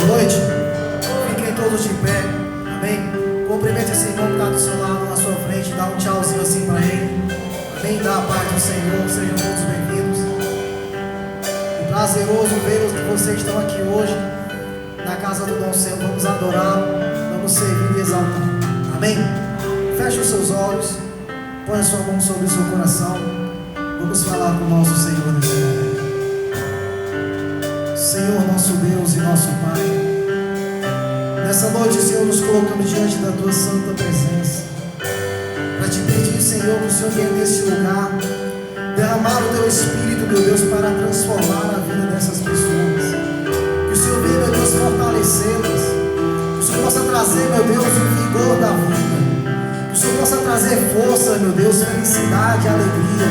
Boa noite. Fiquem todos de pé. Amém. Cumprimente esse irmão que está do seu lado, na sua frente. Dá um tchauzinho assim para ele. Amém. Dá a paz do Senhor. Sejam todos bem-vindos. É prazeroso vê-los que vocês estão aqui hoje na casa do nosso Senhor. Vamos adorar, vamos servir e exaltar. Amém. Feche os seus olhos. Põe a sua mão sobre o seu coração. Vamos falar com o nosso Senhor nesse momento. Senhor, nosso Deus e nosso Pai, nessa noite, Senhor, nos colocamos diante da Tua santa presença para Te pedir, Senhor, que o Senhor venha nesse lugar derramar o Teu Espírito, meu Deus, para transformar a vida dessas pessoas. Que o Senhor venha, meu Deus, fortalecê-las. Que o Senhor possa trazer, meu Deus, o vigor da vida. Que o Senhor possa trazer força, meu Deus, felicidade, alegria.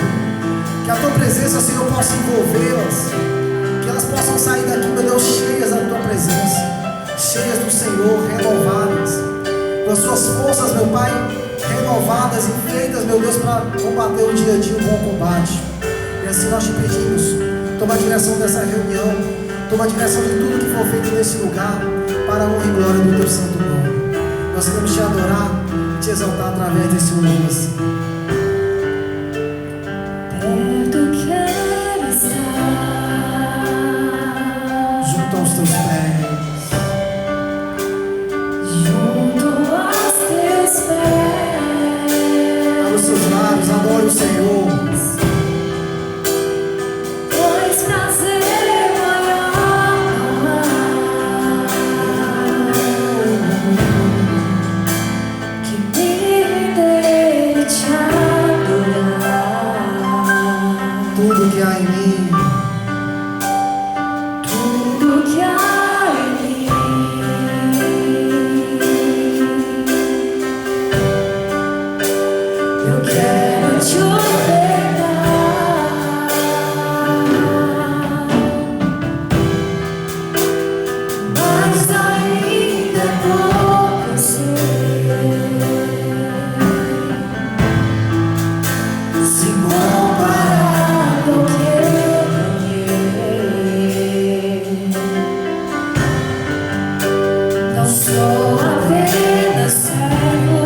Que a Tua presença, Senhor, possa envolvê-las. Que elas possam sair daqui, meu Deus, cheias da Tua presença, cheias do Senhor, renovadas, com as suas forças, meu Pai, renovadas e feitas, meu Deus, para combater o dia a dia, o bom combate. E assim nós Te pedimos, toma a direção dessa reunião, toma a direção de tudo que for feito nesse lugar, para a honra e glória do Teu santo nome. Nós queremos Te adorar, Te exaltar através desse louvor. Aos Teus pés, junto aos Teus pés, abra os seus lábios, adore o Senhor. pois prazer maior que me render e Te adorar. Tudo que há em mim, Que há em mim, eu quero Te ofertar, mas ainda é pouco se comparado ao que sou apenas servo,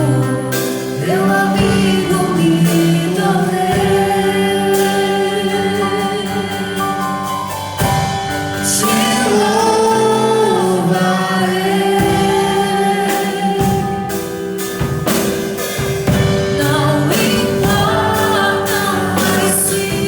meu amigo me tornei. Te louvarei, não importam as circunstâncias.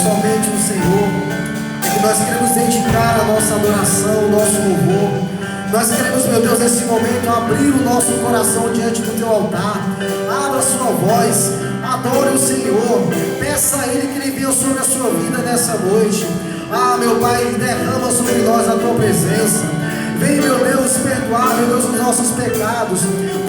somente o Senhor. É que nós queremos dedicar a nossa adoração, o nosso louvor. Nós queremos, meu Deus, nesse momento abrir o nosso coração diante do Teu altar. Abra a sua voz, adore o Senhor, peça a Ele que Ele venha sobre a sua vida nessa noite. Ah, meu Pai, derrama sobre nós a Tua presença. Vem, meu Deus, perdoar, meu Deus, os nossos pecados,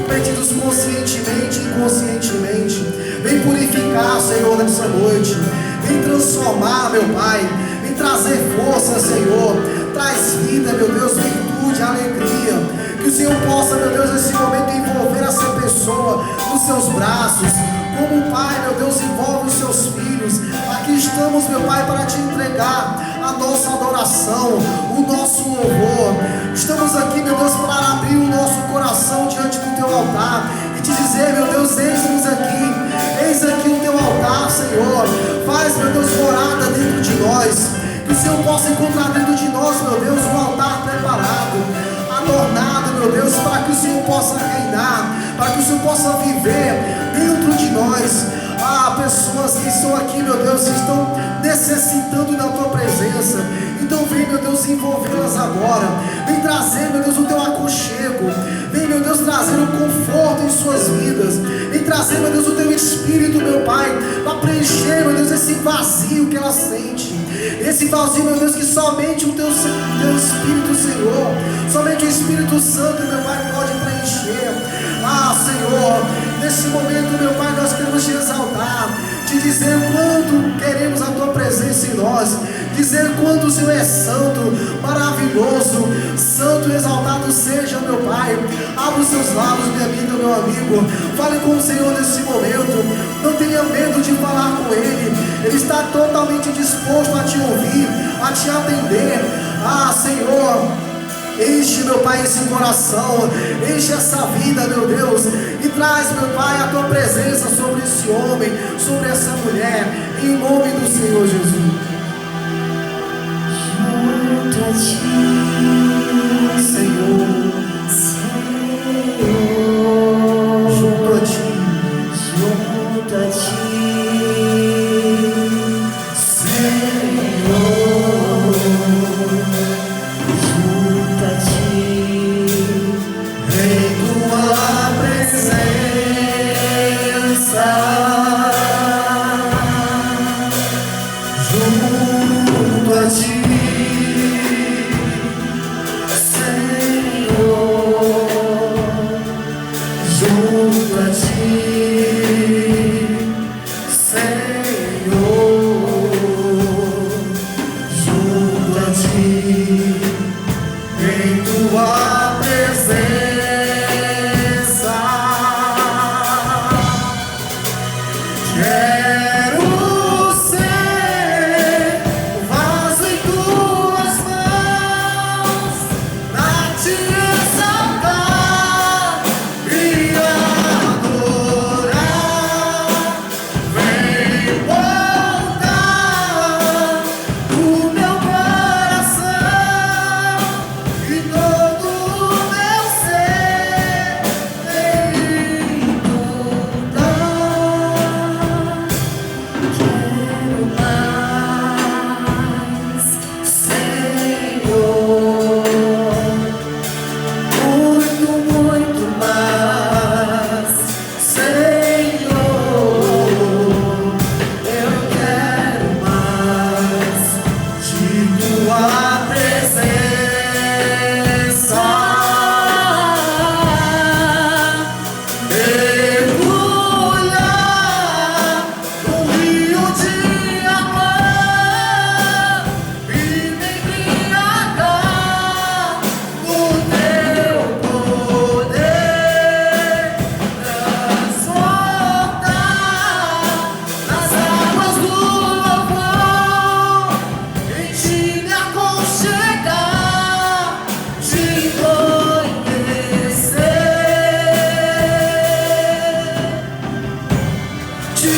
cometidos conscientemente e inconscientemente. Vem purificar, Senhor, nessa noite. Vem transformar, meu Pai. Vem trazer força, Senhor. Traz vida, meu Deus, virtude, alegria. Que o Senhor possa, meu Deus, nesse momento envolver essa pessoa nos seus braços. Como o Pai, meu Deus, envolve os seus filhos. Aqui estamos, meu Pai, para Te entregar a nossa adoração, o nosso louvor. Estamos aqui, meu Deus, para abrir o nosso coração diante do Teu altar e Te dizer, meu Deus, eis-nos aqui. Eis aqui o Teu altar, Senhor. Faz, meu Deus, morada dentro de nós. Que o Senhor possa encontrar dentro de nós, meu Deus, um altar preparado, adornado, meu Deus, para que o Senhor possa reinar, para que o Senhor possa viver dentro de nós. Ah, pessoas que estão aqui, meu Deus, que estão necessitando da tua presença. Então vem, meu Deus, envolvê-las agora. Vem trazer, meu Deus, o teu aconchego. Vem, meu Deus, trazer o conforto em suas vidas. Vem trazer, meu Deus, o teu Espírito, meu Pai, para preencher, meu Deus, esse vazio que ela sente. Esse vazio, meu Deus, que somente o teu Espírito, Senhor, somente o Espírito Santo, meu Pai, pode preencher. Ah, Senhor, nesse momento, meu Pai, nós queremos te exaltar, te dizer quanto queremos a tua presença em nós, dizer quanto o Senhor é santo, maravilhoso, santo e exaltado seja, meu Pai. Abra os seus lábios, minha amiga, meu amigo, fale com o Senhor nesse momento. Não tenha medo de falar com Ele. Ele está totalmente disposto a te ouvir, a te atender. Ah, Senhor, enche, meu Pai, esse coração, enche essa vida, meu Deus, e traz, meu Pai, a tua presença sobre esse homem, sobre essa mulher, em nome do Senhor Jesus. Junto a ti, Senhor, junto a ti, junto a ti, junto a ti, em tua presença, junto a ti, junto a ti, Senhor, junto a ti, em tua presença, quero ser o vaso em tuas mãos, pra te exaltar e adorar. Vem moldar o meu coração e todo o meu ser, vem inundar. quero mais, Senhor, muito mais, Senhor, eu quero mais de tua presença. Mergulhar no rio de amor e me embriagar no teu poder, transportar nas águas do louvor, em ti me aconchegar, te conhecer, te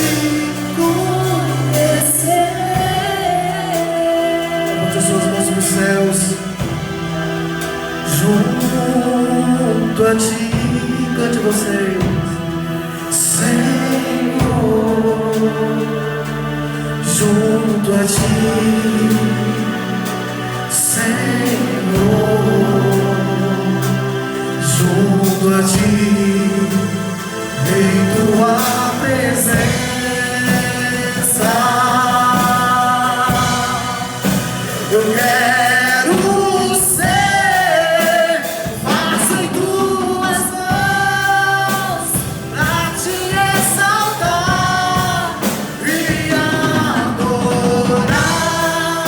conhecer. levante as suas mãos para os céus. Junto a ti, cante vocês, Senhor, junto a ti, Senhor, junto a ti, em tua presença. Eu quero ser vaso em tuas mãos, pra te exaltar e adorar.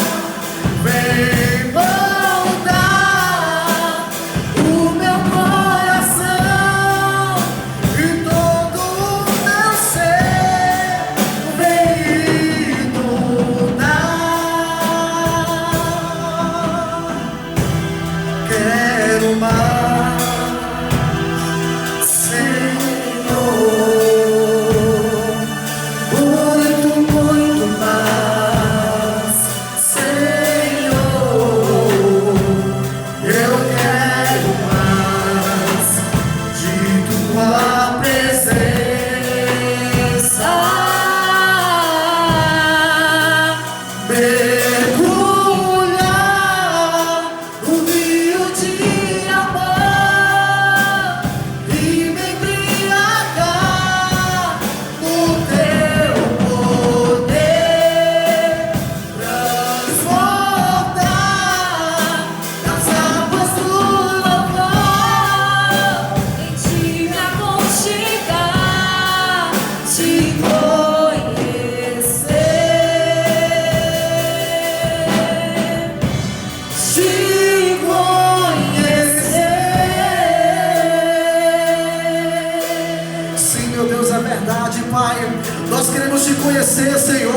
queremos te conhecer, Senhor.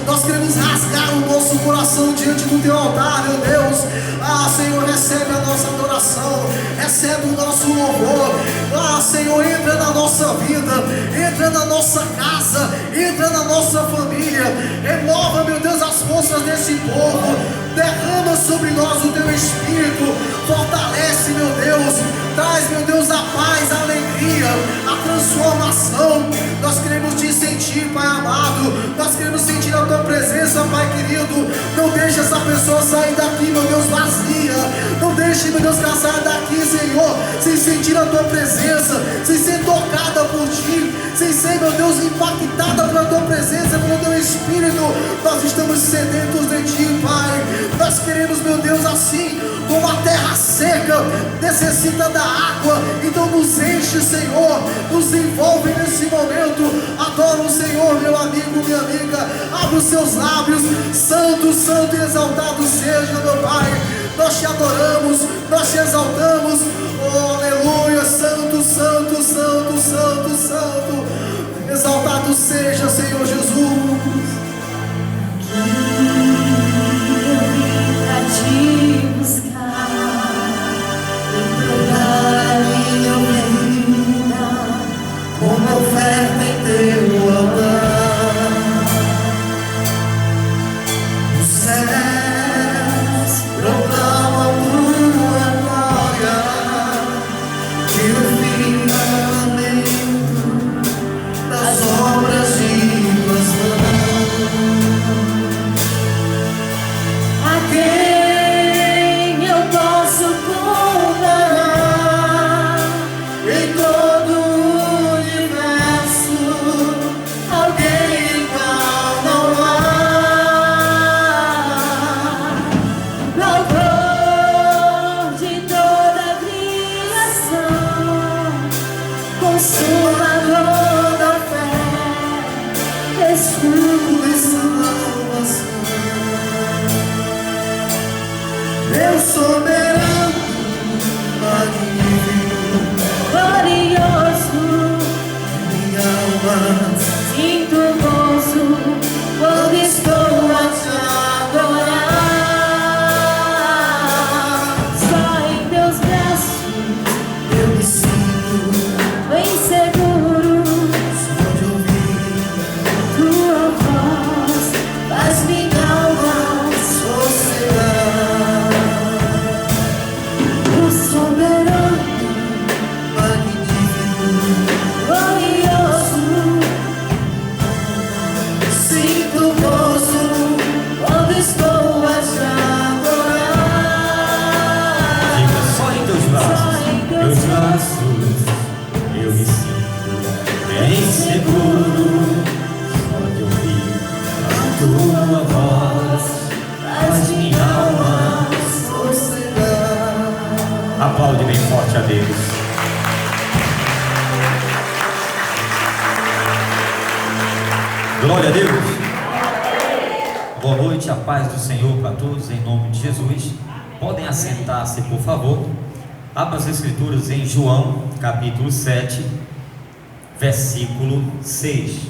Nós queremos rasgar o nosso coração diante do teu altar, meu Deus. Senhor, recebe a nossa adoração, recebe o nosso louvor. Senhor, entra na nossa vida, entra na nossa casa, entra na nossa família. Renova, meu Deus, as forças desse povo. Derrama sobre nós o teu Espírito. Fortalece, meu Deus. Traz, meu Deus, a paz, a alegria, a transformação. Nós queremos te sentir, Pai amado. Nós queremos sentir a tua presença, Pai querido. Não deixe essa pessoa sair daqui, meu Deus, vazia. Não deixe, meu Deus, que ela saia daqui, Senhor, sem sentir a tua presença, sem ser tocada por ti, sem ser, meu Deus, impactada pela tua presença, pelo teu Espírito. Nós estamos sedentos de ti, Pai. Nós queremos, meu Deus, assim como a terra seca necessita da água, então nos enche, Senhor, nos envolve nesse momento. Adora o Senhor, meu amigo, minha amiga. Abre os seus lábios. Santo, santo e exaltado seja, meu Pai. Nós te adoramos, nós te exaltamos. Oh, aleluia. Santo, santo, santo, santo, santo. Exaltado seja, Senhor Jesus. Te buscar, entregar a minha vida como oferta em teu altar. Os céus proclamam tua glória, e o firmamento das obras de tuas mãos. a quem eu posso comparar Em todo o universo, alguém igual não há. Autor de toda a criação, consumador da fé, escudo e salvação. Meu soberano, magnífico, Glorioso, minha alma sinto gozo quando estou a te adorar. Só em teus braços eu me sinto bem seguro. só de ouvir Tua voz faz minha alma sossegar. o soberano, Magnífico, glorioso. sinto gozo Quando estou a te adorar. Diga, só em teus braços, meus braços, eu me sinto bem seguro. Só de ouvir a tua voz faz minha alma. sossegar. Aplaude bem forte a Deus. Glória a Deus. Boa noite, a paz do Senhor para todos, em nome de Jesus. Podem assentar-se, por favor. Abra as Escrituras em João, capítulo 7, versículo 6.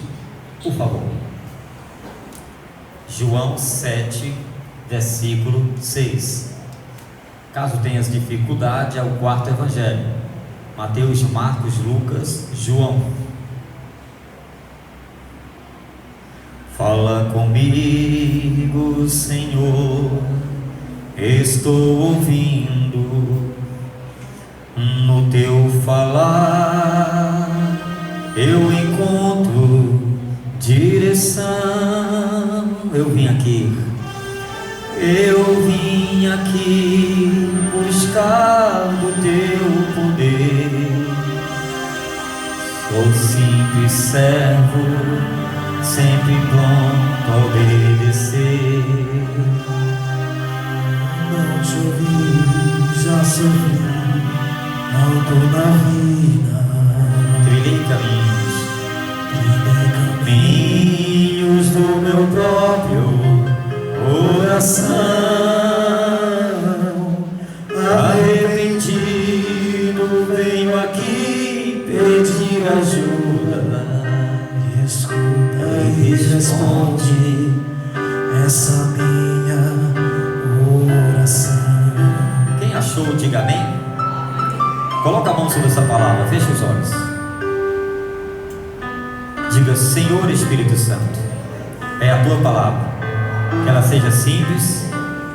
Por favor. João 7, versículo 6. Caso tenhas dificuldade, é o quarto evangelho: Mateus, Marcos, Lucas, João. Fala comigo, Senhor, estou ouvindo. No teu falar eu encontro direção. Eu vim aqui buscar do teu poder. Sou simples servo, sempre pronto a obedecer. Não te ouvi, já sorri, não tô na vida. Trilhei caminhos do meu próprio coração. Arrependido venho aqui pedir ajuda. Escuta e responde essa minha oração. Quem achou, diga amém. Coloca a mão sobre essa palavra, feche os olhos. Diga: Senhor Espírito Santo, é a tua palavra, que ela seja simples,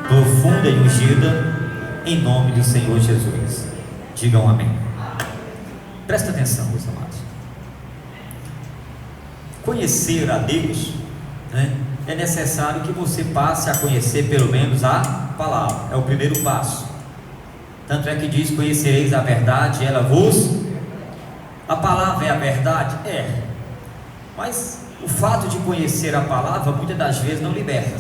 profunda e ungida, em nome do Senhor Jesus. Digam amém. Presta atenção, meus amados. Conhecer a Deus, né, é necessário que você passe a conhecer pelo menos a palavra. É o primeiro passo. Tanto é que diz: conhecereis a verdade, ela vos... A palavra é a verdade? É. Mas o fato de conhecer a palavra muitas das vezes não liberta.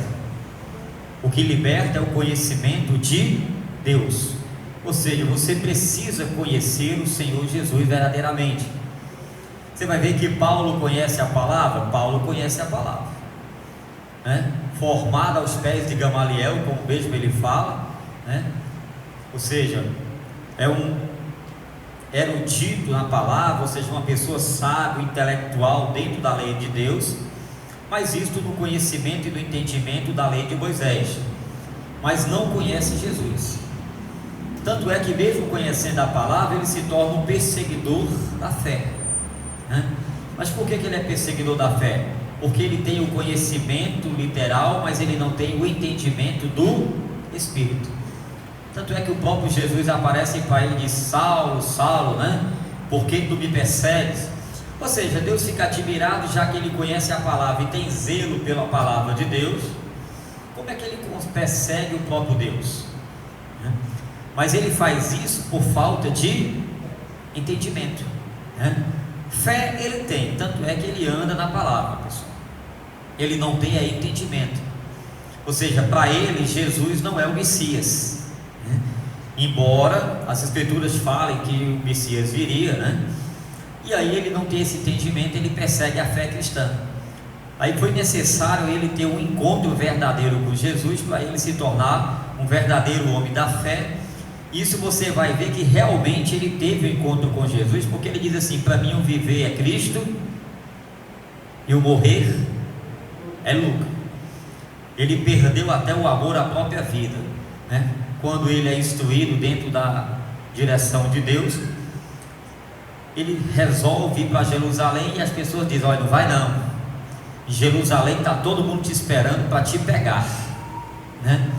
O que liberta é o conhecimento de Deus. Ou seja, você precisa conhecer o Senhor Jesus verdadeiramente. Você vai ver que Paulo conhece a palavra. Paulo conhece a palavra, né? Formado aos pés de Gamaliel, como mesmo ele fala, né? Ou seja, é um erudito na palavra, ou seja, uma pessoa sábia, intelectual dentro da lei de Deus, mas isto no conhecimento e no entendimento da lei de Moisés, mas não conhece Jesus. Tanto é que mesmo conhecendo a palavra, ele se torna um perseguidor da fé, né? Mas por que ele é perseguidor da fé? Porque ele tem o conhecimento literal, mas ele não tem o entendimento do Espírito. Tanto é que o próprio Jesus aparece para ele e diz: Saulo, Saulo, né? Por que tu me persegues? Ou seja, Deus fica admirado, já que ele conhece a palavra e tem zelo pela palavra de Deus. Como é que ele persegue o próprio Deus? Mas ele faz isso por falta de entendimento, né? Fé ele tem, tanto é que ele anda na palavra, pessoal. Ele não tem aí entendimento. Ou seja, para ele Jesus não é o Messias, né? Embora as escrituras falem que o Messias viria, né? E aí ele não tem esse entendimento, ele persegue a fé cristã. Aí foi necessário ele ter um encontro verdadeiro com Jesus para ele se tornar um verdadeiro homem da fé. Isso você vai ver que realmente ele teve um encontro com Jesus, porque ele diz assim: para mim o viver é Cristo e o morrer é lucro. Ele perdeu até o amor à própria vida, né? Quando ele é instruído dentro da direção de Deus, ele resolve ir para Jerusalém e as pessoas dizem: olha, não vai não, em Jerusalém está todo mundo te esperando para te pegar, né?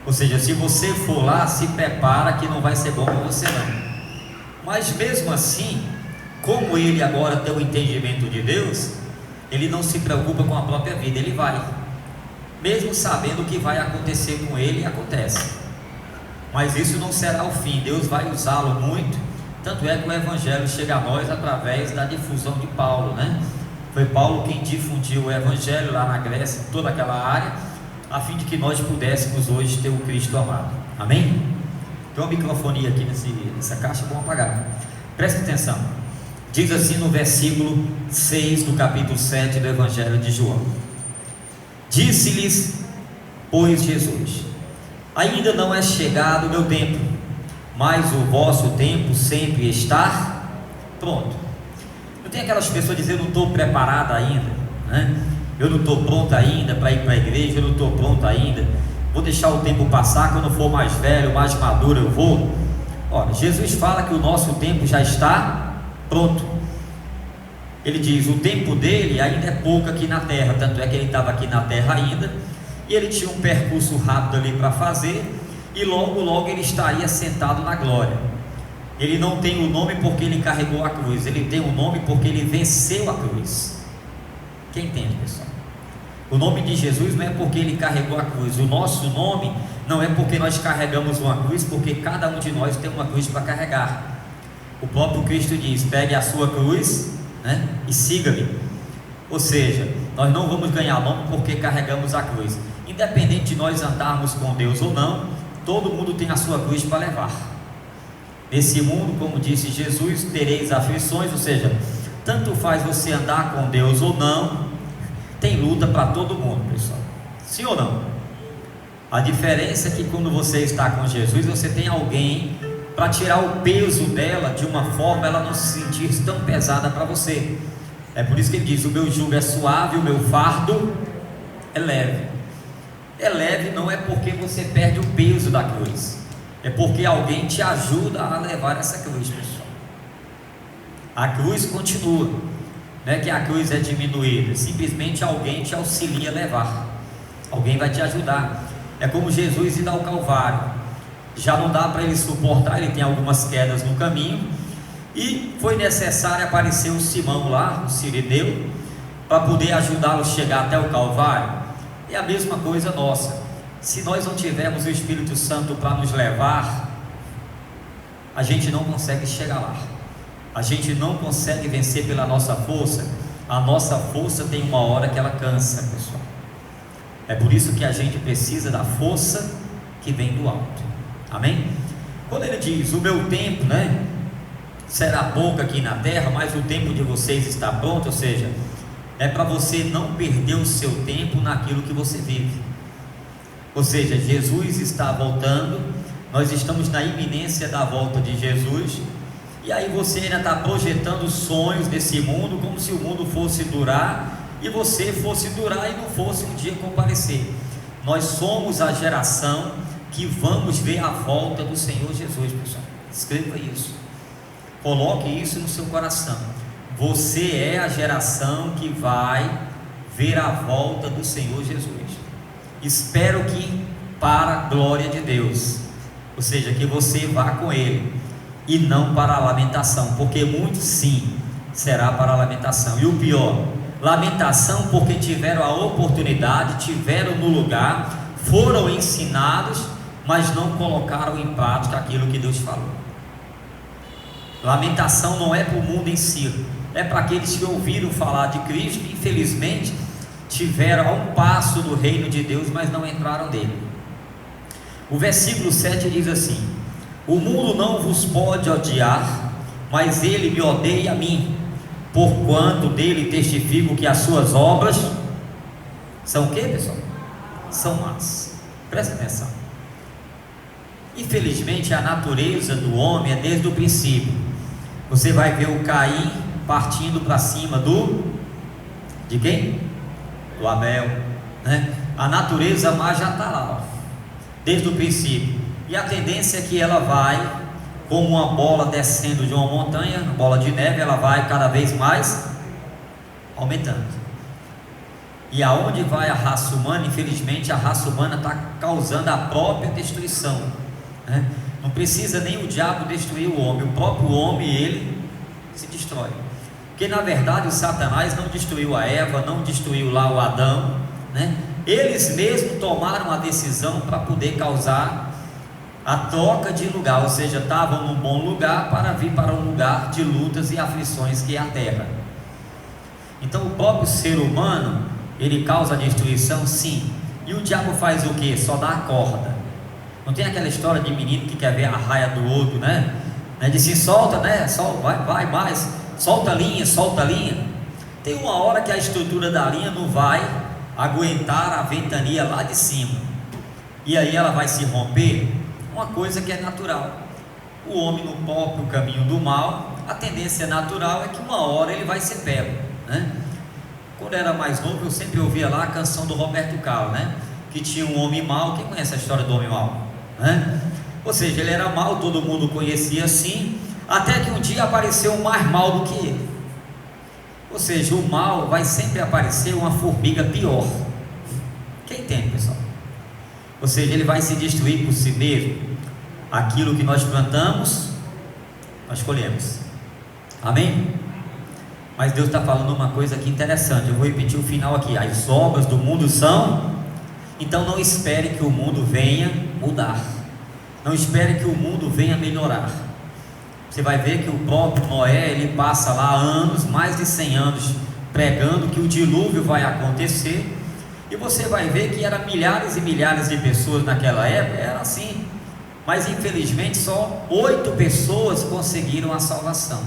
Ou seja, se você for lá, se prepara que não vai ser bom para você não. Mas mesmo assim, como ele agora tem o entendimento de Deus, ele não se preocupa com a própria vida, ele vai, mesmo sabendo o que vai acontecer com ele, acontece. Mas isso não será o fim, Deus vai usá-lo muito. Tanto é que o Evangelho chega a nós através da difusão de Paulo, né? Foi Paulo quem difundiu o Evangelho lá na Grécia, toda aquela área, a fim de que nós pudéssemos hoje ter o Cristo amado. Amém? Tem uma microfonia aqui nessa caixa, vamos apagar. Preste atenção. Diz assim no versículo 6 do capítulo 7 do Evangelho de João: disse-lhes, pois, Jesus: ainda não é chegado o meu tempo, mas o vosso tempo sempre está pronto. Não tem aquelas pessoas dizendo: eu não estou preparado ainda, né? Eu não estou pronto ainda para ir para a igreja, eu não estou pronto ainda, vou deixar o tempo passar, quando eu for mais velho, mais maduro eu vou. Olha, Jesus fala que o nosso tempo já está pronto. Ele diz: o tempo dele ainda é pouco aqui na terra, tanto é que ele estava aqui na terra ainda, e ele tinha um percurso rápido ali para fazer, e logo logo ele estaria sentado na glória. Ele não tem o nome porque ele carregou a cruz, ele tem o nome porque ele venceu a cruz. Quem entende, pessoal? O nome de Jesus não é porque ele carregou a cruz. O nosso nome não é porque nós carregamos uma cruz, porque cada um de nós tem uma cruz para carregar. O próprio Cristo diz: pegue a sua cruz, né, e siga-me. Ou seja, nós não vamos ganhar nome porque carregamos a cruz. Independente de nós andarmos com Deus ou não, todo mundo tem a sua cruz para levar. Nesse mundo, como disse Jesus, tereis aflições, ou seja, tanto faz você andar com Deus ou não, tem luta para todo mundo, pessoal. Sim ou não? A diferença é que quando você está com Jesus, você tem alguém para tirar o peso dela de uma forma ela não se sentir tão pesada para você. É por isso que ele diz: o meu jugo é suave, o meu fardo é leve. É leve não é porque você perde o peso da cruz, é porque alguém te ajuda a levar essa cruz, pessoal. A cruz continua, não é que a cruz é diminuída, simplesmente alguém te auxilia a levar, alguém vai te ajudar. É como Jesus ir ao Calvário, já não dá para ele suportar, ele tem algumas quedas no caminho, e foi necessário aparecer o Simão lá, o Cirineu, para poder ajudá-lo a chegar até o Calvário. É a mesma coisa nossa. Se nós não tivermos o Espírito Santo para nos levar, a gente não consegue chegar lá, a gente não consegue vencer pela nossa força. A nossa força tem uma hora que ela cansa, pessoal. É por isso que a gente precisa da força que vem do alto. Amém? Quando ele diz: o meu tempo, né, será pouco aqui na terra, mas o tempo de vocês está pronto, ou seja, é para você não perder o seu tempo naquilo que você vive. Ou seja, Jesus está voltando, nós estamos na iminência da volta de Jesus, e aí você ainda está projetando sonhos desse mundo, como se o mundo fosse durar, e você fosse durar e não fosse um dia comparecer. Nós somos a geração que vamos ver a volta do Senhor Jesus, pessoal. Escreva isso, coloque isso no seu coração. Você é a geração que vai ver a volta do Senhor Jesus. Espero que para a glória de Deus, ou seja, que você vá com Ele, e não para a lamentação, porque muitos sim, será para a lamentação. E o pior, lamentação porque tiveram a oportunidade, tiveram no lugar, foram ensinados, mas não colocaram em prática aquilo que Deus falou. Lamentação não é para o mundo em si, é para aqueles que ouviram falar de Cristo e infelizmente tiveram a um passo do reino de Deus, mas não entraram nele. O versículo 7 diz assim: o mundo não vos pode odiar, mas ele me odeia a mim, porquanto dele testifico que as suas obras são o que, pessoal? São más. Presta atenção. Infelizmente a natureza do homem é desde o princípio. Você vai ver o Caim partindo para cima de quem? Do Abel, né? A natureza má já está lá, ó, desde o princípio, e a tendência é que ela vai, como uma bola descendo de uma montanha, uma bola de neve, ela vai cada vez mais aumentando. E aonde vai a raça humana, infelizmente a raça humana está causando a própria destruição, né? Não precisa nem o diabo destruir o homem, o próprio homem, ele se destrói. Porque na verdade o Satanás não destruiu a Eva, não destruiu lá o Adão, né? Eles mesmos tomaram a decisão para poder causar a troca de lugar, ou seja, estavam num bom lugar para vir para um lugar de lutas e aflições que é a terra. Então o próprio ser humano, ele causa destruição, sim. E o diabo faz o que? Só dá a corda. Não tem aquela história de menino que quer ver a raia do outro, né? Diz assim: solta, né? Vai mais, solta a linha, solta a linha. Tem uma hora que a estrutura da linha não vai aguentar a ventania lá de cima, e aí ela vai se romper. Uma coisa que é natural. O homem no próprio caminho do mal, a tendência natural é que uma hora ele vai ser pego, né? Quando eu era mais novo, eu sempre ouvia lá a canção do Roberto Carlos, né? Que tinha um homem mau. Quem conhece a história do homem mau, né? Ou seja, ele era mau, todo mundo conhecia assim, até que um dia apareceu um mais mau do que ele. Ou seja, o mal vai sempre aparecer uma formiga pior. Quem tem, pessoal? Ou seja, ele vai se destruir por si mesmo. Aquilo que nós plantamos, nós colhemos. Amém? Mas Deus está falando uma coisa aqui interessante. Eu vou repetir o final aqui: as obras do mundo são. Então não espere que o mundo venha mudar, não espere que o mundo venha melhorar. Você vai ver que o próprio Noé, ele passa lá anos, mais de 100 anos, pregando que o dilúvio vai acontecer, e você vai ver que eram milhares e milhares de pessoas naquela época, era assim, mas infelizmente só 8 pessoas conseguiram a salvação.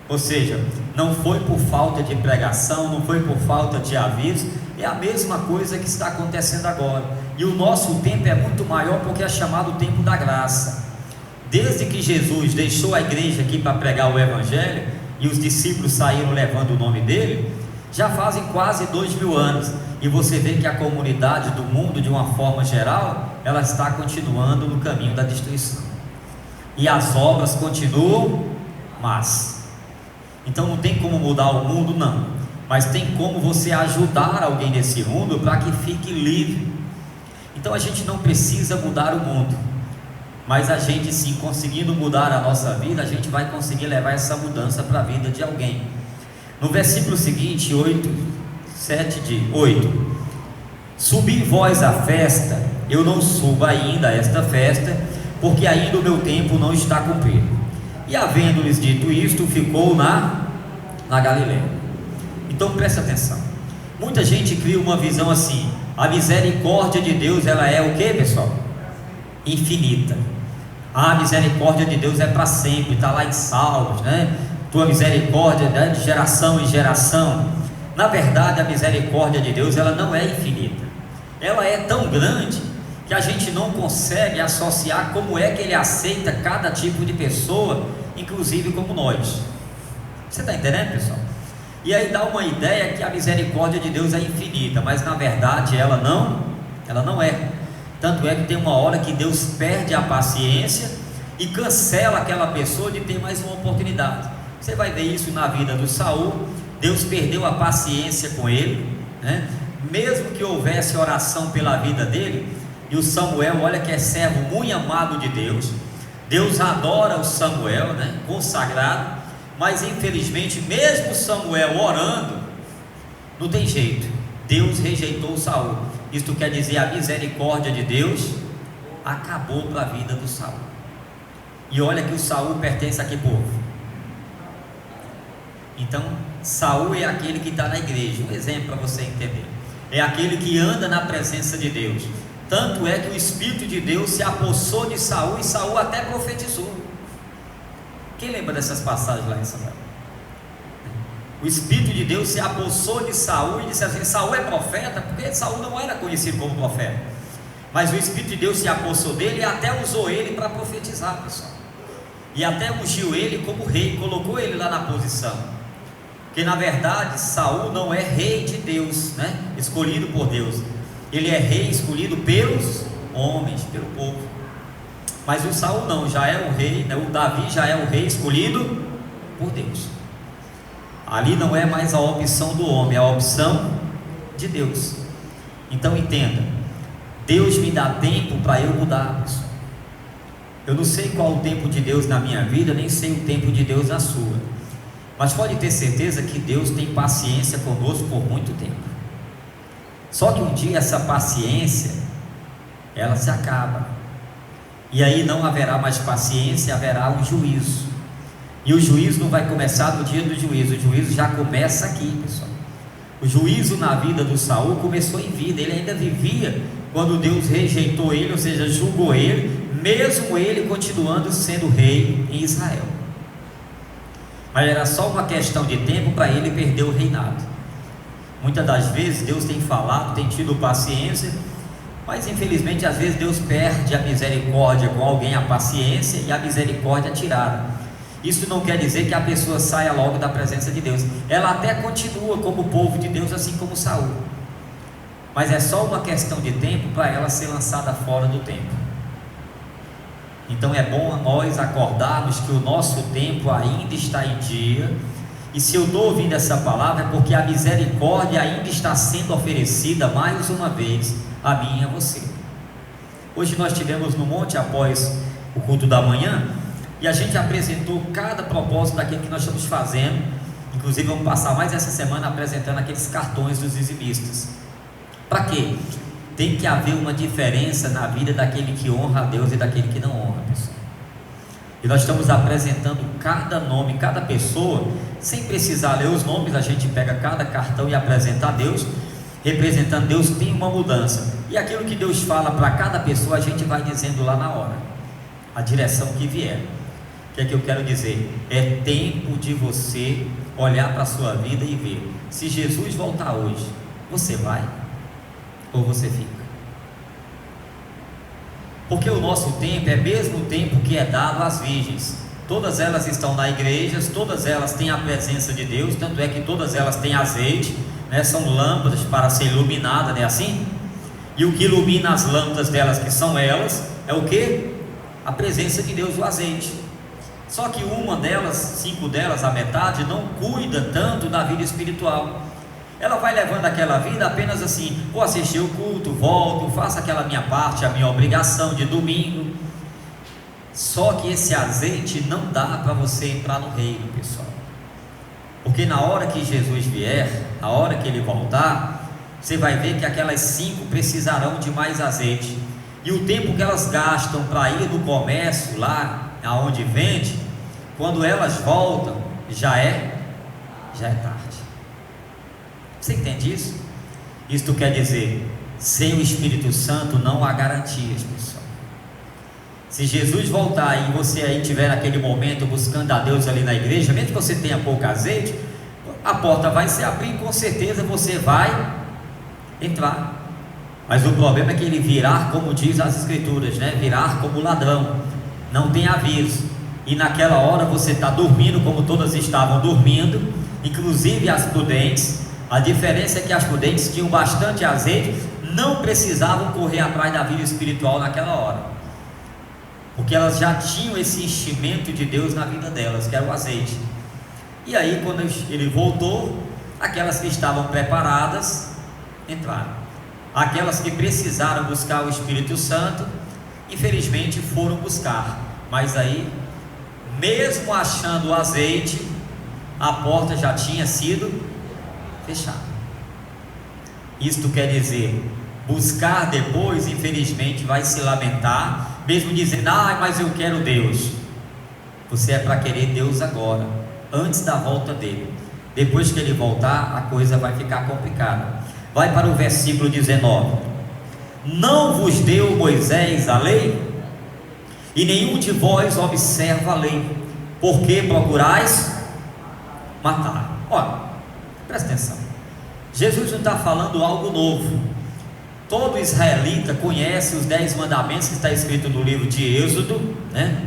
Ou seja, não foi por falta de pregação, não foi por falta de aviso. É a mesma coisa que está acontecendo agora, e o nosso tempo é muito maior, porque é chamado o tempo da graça. Desde que Jesus deixou a igreja aqui para pregar o Evangelho, e os discípulos saíram levando o nome dele, já fazem quase 2000 anos, e você vê que a comunidade do mundo, de uma forma geral, ela está continuando no caminho da destruição, e as obras continuam, mas então não tem como mudar o mundo, não, mas tem como você ajudar alguém nesse mundo para que fique livre. Então a gente não precisa mudar o mundo, mas a gente sim, conseguindo mudar a nossa vida, a gente vai conseguir levar essa mudança para a vida de alguém. No versículo seguinte, 8: subi vós à festa, eu não subo ainda a esta festa, porque ainda o meu tempo não está cumprido. E havendo-lhes dito isto, ficou na Galiléia. Então presta atenção, muita gente cria uma visão assim: a misericórdia de Deus, ela é o que, pessoal? Infinita. A misericórdia de Deus é para sempre, está lá em Salmos, né? Tua misericórdia, né, de geração em geração. Na verdade, a misericórdia de Deus, ela não é infinita, ela é tão grande que a gente não consegue associar como é que Ele aceita cada tipo de pessoa, inclusive como nós. Você está entendendo, pessoal? E aí dá uma ideia que a misericórdia de Deus é infinita, mas na verdade ela não é. Tanto é que tem uma hora que Deus perde a paciência e cancela aquela pessoa de ter mais uma oportunidade. Você vai ver isso na vida do Saul. Deus perdeu a paciência com ele, né? Mesmo que houvesse oração pela vida dele, e o Samuel, olha que é servo muito amado de Deus, Deus adora o Samuel, né? Consagrado, mas infelizmente mesmo Samuel orando, não tem jeito, Deus rejeitou o Saul. Isto quer dizer, a misericórdia de Deus acabou para a vida do Saul. E olha que o Saul pertence a que povo? Então Saul é aquele que está na igreja. Um exemplo para você entender, é aquele que anda na presença de Deus. Tanto é que o Espírito de Deus se apossou de Saul, e Saul até profetizou. Quem lembra dessas passagens lá em Samuel? O Espírito de Deus se apossou de Saul e disse assim: Saul é profeta, porque Saul não era conhecido como profeta, mas o Espírito de Deus se apossou dele e até usou ele para profetizar, pessoal, e até ungiu ele como rei, colocou ele lá na posição, porque na verdade Saul não é rei de Deus, né? Escolhido por Deus, ele é rei escolhido pelos homens, pelo povo. Mas o Saul não, já é o rei, né? O Davi já é o rei escolhido por Deus. Ali não é mais a opção do homem, é a opção de Deus. Então entenda, Deus me dá tempo para eu mudar, pessoal. Eu não sei qual o tempo de Deus na minha vida, nem sei o tempo de Deus na sua, mas pode ter certeza que Deus tem paciência conosco por muito tempo. Só que um dia essa paciência, ela se acaba, e aí não haverá mais paciência, haverá um juízo. E o juízo não vai começar no dia do juízo, o juízo já começa aqui, pessoal. O juízo na vida do Saul começou em vida, ele ainda vivia quando Deus rejeitou ele, ou seja, julgou ele, mesmo ele continuando sendo rei em Israel. Mas era só uma questão de tempo para ele perder o reinado. Muitas das vezes Deus tem falado, tem tido paciência, mas infelizmente às vezes Deus perde a misericórdia com alguém, a paciência, e a misericórdia é tirada. Isso não quer dizer que a pessoa saia logo da presença de Deus, ela até continua como povo de Deus, assim como Saul, mas é só uma questão de tempo para ela ser lançada fora do tempo. Então é bom nós acordarmos que o nosso tempo ainda está em dia, e se eu estou ouvindo essa palavra é porque a misericórdia ainda está sendo oferecida mais uma vez a mim e a você. Hoje nós estivemos no monte após o culto da manhã, e a gente apresentou cada propósito daquilo que nós estamos fazendo. Inclusive vamos passar mais essa semana apresentando aqueles cartões dos dizimistas. Para quê? Tem que haver uma diferença na vida daquele que honra a Deus e daquele que não honra, pessoal. E nós estamos apresentando cada nome, cada pessoa, sem precisar ler os nomes. A gente pega cada cartão e apresenta a Deus, representando Deus. Tem uma mudança, e aquilo que Deus fala para cada pessoa, a gente vai dizendo lá na hora, a direção que vier. O que é que eu quero dizer? É tempo de você olhar para a sua vida e ver, se Jesus voltar hoje, você vai ou você fica? Porque o nosso tempo é mesmo o tempo que é dado às virgens. todas elas estão na igreja, todas elas têm a presença de Deus, tanto é que todas elas têm azeite, né? São lâmpadas para ser iluminada, não é assim? E o que ilumina as lâmpadas delas, que são elas, é o que? A presença de Deus, o azeite. Só que uma delas, 5 delas, a metade, não cuida tanto da vida espiritual. Ela vai levando aquela vida apenas assim: vou assistir o culto, volto, faço aquela minha parte, a minha obrigação de domingo. Só que esse azeite não dá para você entrar no reino, pessoal, porque na hora que Jesus vier, na hora que Ele voltar, você vai ver que aquelas 5 precisarão de mais azeite, e o tempo que elas gastam para ir no comércio, lá aonde vende, quando elas voltam, já é tarde. Você entende isso? Isto quer dizer, sem o Espírito Santo não há garantias, pessoal. Se Jesus voltar e você aí estiver naquele momento buscando a Deus ali na igreja, mesmo que você tenha pouco azeite, a porta vai se abrir e com certeza você vai entrar. Mas o problema é que ele virá, como diz as escrituras, né? Virá como ladrão, não tem aviso, e naquela hora você está dormindo, como todas estavam dormindo, inclusive as prudentes. A diferença é que as prudentes tinham bastante azeite, não precisavam correr atrás da vida espiritual naquela hora, porque elas já tinham esse enchimento de Deus na vida delas, que era o azeite. E aí, quando ele voltou, aquelas que estavam preparadas entraram. Aquelas que precisaram buscar o Espírito Santo, infelizmente foram buscar, mas aí, mesmo achando o azeite, a porta já tinha sido fechada. Isto quer dizer, buscar depois, infelizmente, vai se lamentar, mesmo dizendo: mas eu quero Deus. Você é para querer Deus agora, antes da volta dele. Depois que ele voltar, a coisa vai ficar complicada. Vai para o versículo 19: não vos deu Moisés a lei? E nenhum de vós observa a lei, porque procurais matar. Olha, presta atenção, Jesus não está falando algo novo. Todo israelita conhece os 10 mandamentos que está escrito no livro de Êxodo, né?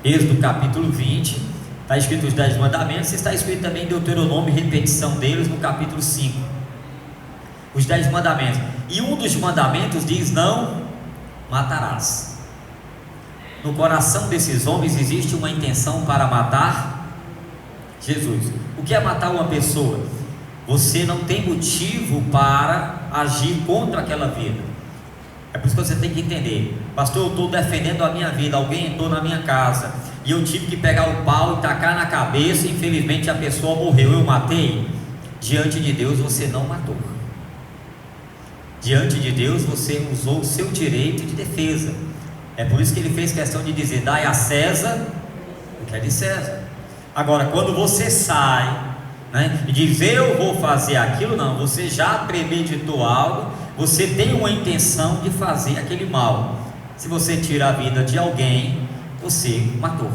Êxodo capítulo 20, está escrito os 10 mandamentos, está escrito também em Deuteronômio, repetição deles no capítulo 5, os 10 mandamentos, e um dos mandamentos diz: não matarás. No coração desses homens existe uma intenção para matar Jesus. O que é matar uma pessoa? Você não tem motivo para agir contra aquela vida. É por isso que você tem que entender: pastor, eu estou defendendo a minha vida, alguém entrou na minha casa e eu tive que pegar o pau e tacar na cabeça, e infelizmente a pessoa morreu, eu matei. Diante de Deus você não matou. Diante de Deus você usou o seu direito de defesa. É por isso que ele fez questão de dizer: dai a César o que é de César. Agora, quando você sai, né, e diz: eu vou fazer aquilo, não, você já premeditou algo, você tem uma intenção de fazer aquele mal. Se você tira a vida de alguém, você matou.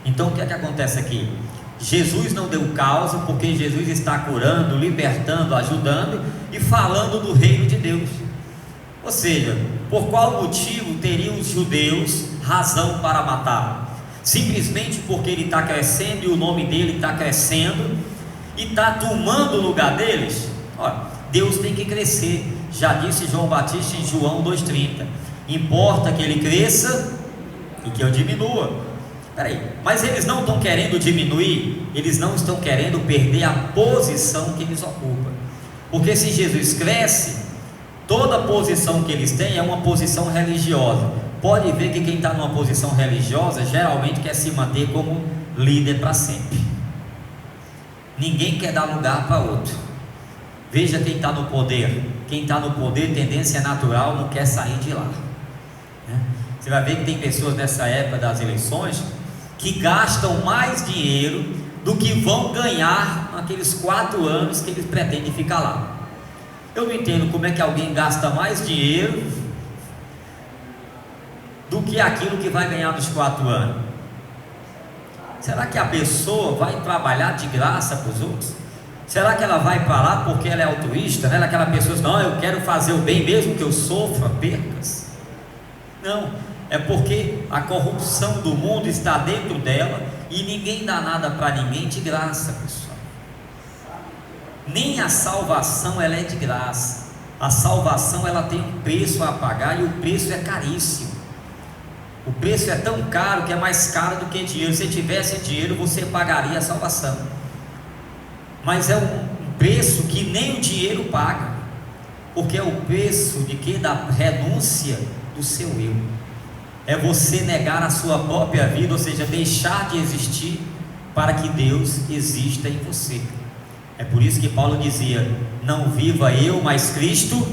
Então o que é que acontece aqui? Jesus não deu causa, porque Jesus está curando, libertando, ajudando e falando do reino de Deus. Ou seja, por qual motivo teriam os judeus razão para matar? Simplesmente porque ele está crescendo e o nome dele está crescendo e está tomando o lugar deles? Olha, Deus tem que crescer. Já disse João Batista em João 2,30: importa que ele cresça e que eu diminua. Peraí, mas eles não estão querendo diminuir, eles não estão querendo perder a posição que eles ocupam, porque se Jesus cresce, toda a posição que eles têm é uma posição religiosa. Pode ver que quem está numa posição religiosa geralmente quer se manter como líder para sempre. Ninguém quer dar lugar para outro. Veja quem está no poder. Quem está no poder, tendência natural, não quer sair de lá. Você vai ver que tem pessoas nessa época das eleições que gastam mais dinheiro do que vão ganhar naqueles 4 anos que eles pretendem ficar lá. Eu não entendo como é que alguém gasta mais dinheiro do que aquilo que vai ganhar nos 4 anos. Será que a pessoa vai trabalhar de graça para os outros? Será que ela vai para lá porque ela é altruísta, né? Aquela pessoa diz: não, eu quero fazer o bem mesmo que eu sofra percas. Não, é porque a corrupção do mundo está dentro dela e ninguém dá nada para ninguém de graça, pessoal. Nem a salvação ela é de graça. A salvação ela tem um preço a pagar e o preço é caríssimo. O preço é tão caro que é mais caro do que dinheiro. Se tivesse dinheiro, você pagaria a salvação. Mas é um preço que nem o dinheiro paga, porque é o preço de que? Da renúncia do seu eu. É você negar a sua própria vida, ou seja, deixar de existir para que Deus exista em você. É por isso que Paulo dizia: não viva eu, mas Cristo.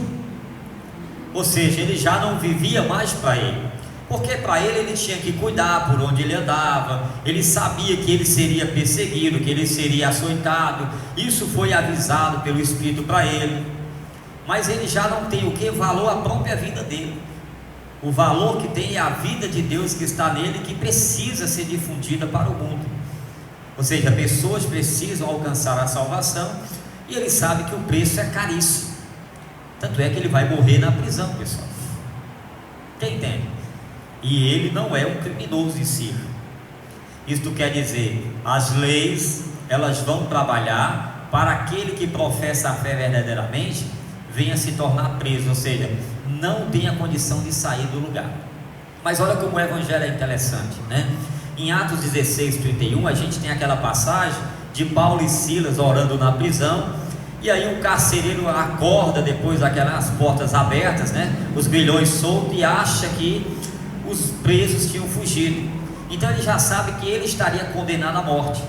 Ou seja, ele já não vivia mais para ele, porque para ele tinha que cuidar por onde ele andava. Ele sabia que ele seria perseguido, que ele seria açoitado. Isso foi avisado pelo Espírito para ele. Mas ele já não tem o que? Valor à própria vida dele. O valor que tem é a vida de Deus que está nele, que precisa ser difundida para o mundo. Ou seja, pessoas precisam alcançar a salvação, e ele sabe que o preço é caríssimo. Tanto é que ele vai morrer na prisão, pessoal. Quem entende? E ele não é um criminoso em si. Isto quer dizer, as leis elas vão trabalhar para aquele que professa a fé verdadeiramente venha se tornar preso, ou seja, não tenha condição de sair do lugar. Mas olha como o evangelho é interessante, né? Em Atos 16:31 a gente tem aquela passagem de Paulo e Silas orando na prisão, e aí o carcereiro acorda depois daquelas portas abertas, né? Os grilhões soltos, e acha que os presos tinham fugido. Então ele já sabe que ele estaria condenado à morte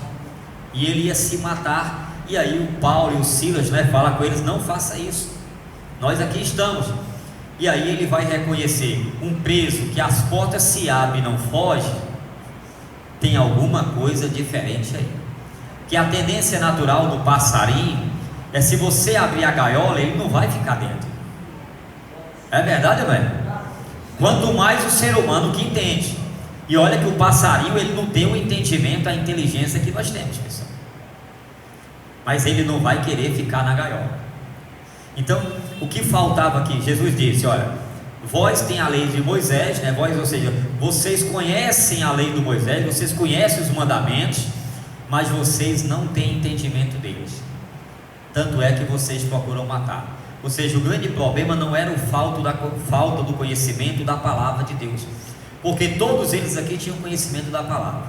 e ele ia se matar. E aí o Paulo e o Silas, né, fala com eles: não faça isso, nós aqui estamos. E aí ele vai reconhecer um preso que as portas se abrem e não foge. Tem alguma coisa diferente aí. Que a tendência natural do passarinho é, se você abrir a gaiola, ele não vai ficar dentro. É verdade, velho? Quanto mais o ser humano que entende. E olha que o passarinho ele não tem o entendimento, a inteligência que nós temos, pessoal. Mas ele não vai querer ficar na gaiola. Então, o que faltava aqui? Jesus disse: olha, vós tem a lei de Moisés, né? Vós, ou seja, vocês conhecem a lei do Moisés, vocês conhecem os mandamentos, mas vocês não têm entendimento deles. Tanto é que vocês procuram matar. Ou seja, o grande problema não era o falta do conhecimento da palavra de Deus, porque todos eles aqui tinham conhecimento da palavra.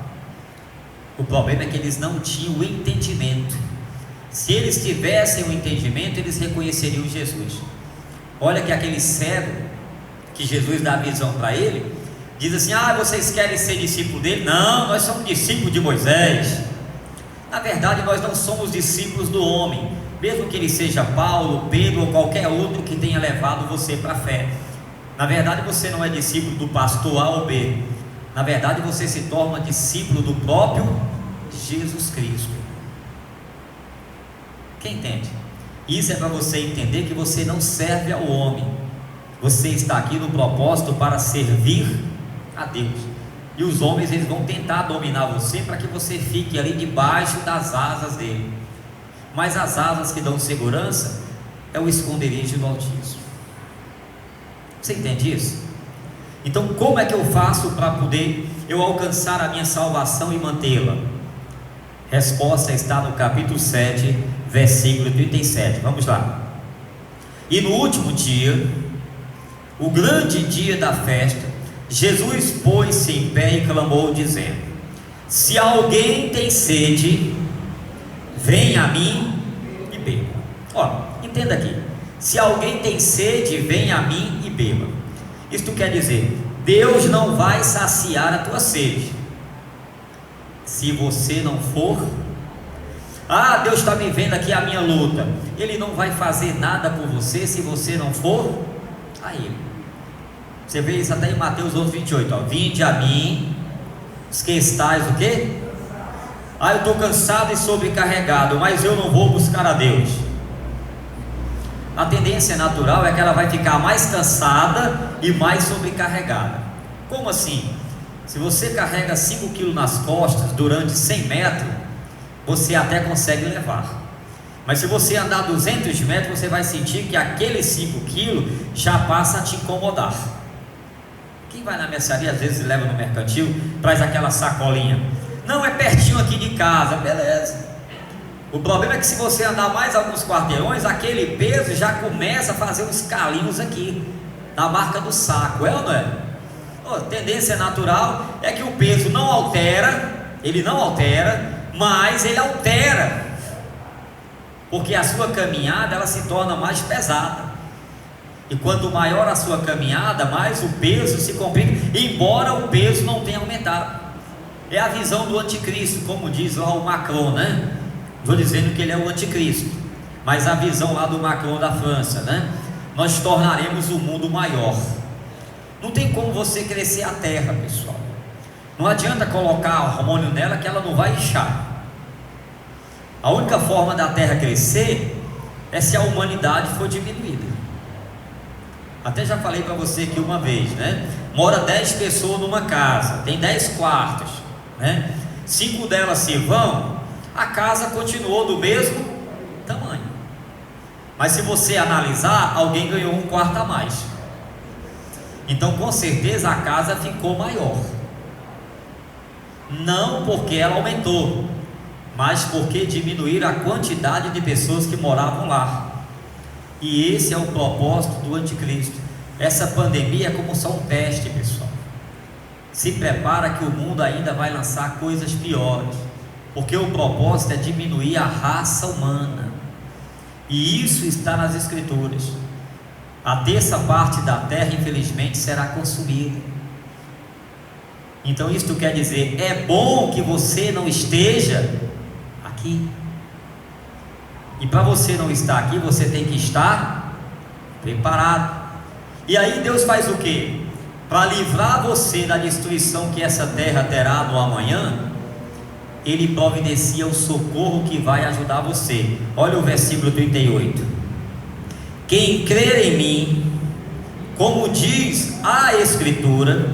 O problema é que eles não tinham o entendimento. Se eles tivessem o entendimento, eles reconheceriam Jesus. Olha que aquele cego, que Jesus dá a visão para ele, diz assim: ah, vocês querem ser discípulo dele? Não, nós somos discípulos de Moisés. Na verdade, nós não somos discípulos do homem, mesmo que ele seja Paulo, Pedro ou qualquer outro que tenha levado você para a fé. Na verdade, você não é discípulo do pastor A ou B. Na verdade, você se torna discípulo do próprio Jesus Cristo. Quem entende? Isso é para você entender que você não serve ao homem. Você está aqui no propósito para servir a Deus. E os homens eles vão tentar dominar você para que você fique ali debaixo das asas dele. Mas as asas que dão segurança é o esconderijo do Altíssimo. Você entende isso? Então, como é que eu faço para poder eu alcançar a minha salvação e mantê-la? Resposta está no capítulo 7, versículo 37. Vamos lá. E no último dia, o grande dia da festa, Jesus pôs-se em pé e clamou, dizendo: se alguém tem sede, venha a mim e beba. Ó, entenda aqui: se alguém tem sede, venha a mim e beba. Isto quer dizer, Deus não vai saciar a tua sede se você não for. Ah, Deus está me vendo aqui a minha luta. Ele não vai fazer nada por você se você não for a Ele. Você vê isso até em Mateus 11:28, ó. Vinde a mim, os que estáis o quê? Ah, eu estou cansado e sobrecarregado, mas eu não vou buscar a Deus. A tendência natural é que ela vai ficar mais cansada e mais sobrecarregada. Como assim? Se você carrega 5 quilos nas costas durante 100 metros, você até consegue levar. Mas se você andar 200 metros, você vai sentir que aqueles 5 quilos já passa a te incomodar. Quem vai na mercearia às vezes leva no mercantil, traz aquela sacolinha. Não, é pertinho aqui de casa, beleza. O problema é que se você andar mais alguns quarteirões, aquele peso já começa a fazer uns calinhos aqui, na marca do saco, é ou não é? A tendência natural é que o peso não altera, ele não altera, mas ele altera, porque a sua caminhada ela se torna mais pesada. E quanto maior a sua caminhada, mais o peso se complica, embora o peso não tenha aumentado. É a visão do anticristo, como diz lá o Macron, né? Estou dizendo que ele é o anticristo, mas a visão lá do Macron da França, né? Nós tornaremos o mundo maior. Não tem como você crescer a terra, pessoal. Não adianta colocar hormônio nela que ela não vai inchar. A única forma da terra crescer é se a humanidade for diminuída. Até já falei para você aqui uma vez, né? Mora 10 pessoas numa casa, tem 10 quartos, né? 5 delas se vão, a casa continuou do mesmo tamanho. Mas se você analisar, alguém ganhou um quarto a mais. Então com certeza a casa ficou maior. Não porque ela aumentou, mas porque diminuíram a quantidade de pessoas que moravam lá. E esse é o propósito do anticristo. Essa pandemia é como só um teste, pessoal. Se prepara que o mundo ainda vai lançar coisas piores, porque o propósito é diminuir a raça humana. E isso está nas escrituras. A terça parte da terra infelizmente será consumida. Então isto quer dizer, é bom que você não esteja aqui. E para você não estar aqui, você tem que estar preparado. E aí Deus faz o quê? Para livrar você da destruição que essa terra terá no amanhã, Ele providencia o socorro que vai ajudar você. Olha o versículo 38. Quem crer em mim, como diz a Escritura,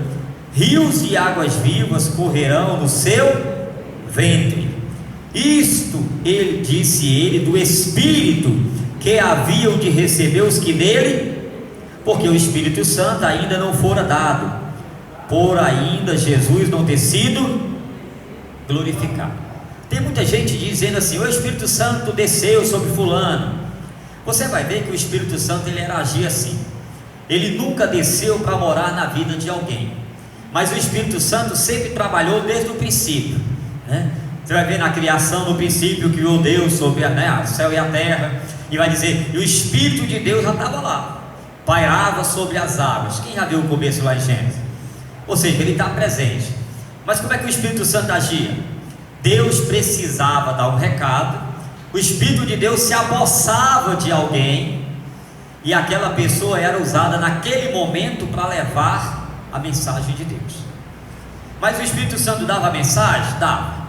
rios de águas vivas correrão no seu ventre. Isto ele disse ele do Espírito que haviam de receber os que nele, porque o Espírito Santo ainda não fora dado, por ainda Jesus não ter sido glorificado. Tem muita gente dizendo assim: o Espírito Santo desceu sobre fulano. Você vai ver que o Espírito Santo ele agia assim. Ele nunca desceu para morar na vida de alguém, mas o Espírito Santo sempre trabalhou desde o princípio, né? Você vai ver na criação, no princípio criou Deus sobre o céu e a terra, e vai dizer, e o Espírito de Deus já estava lá, pairava sobre as águas. Quem já viu o começo lá em Gênesis? Ou seja, ele está presente. Mas como é que o Espírito Santo agia? Deus precisava dar um recado, o Espírito de Deus se apossava de alguém, e aquela pessoa era usada naquele momento para levar a mensagem de Deus. Mas o Espírito Santo dava a mensagem? Dava.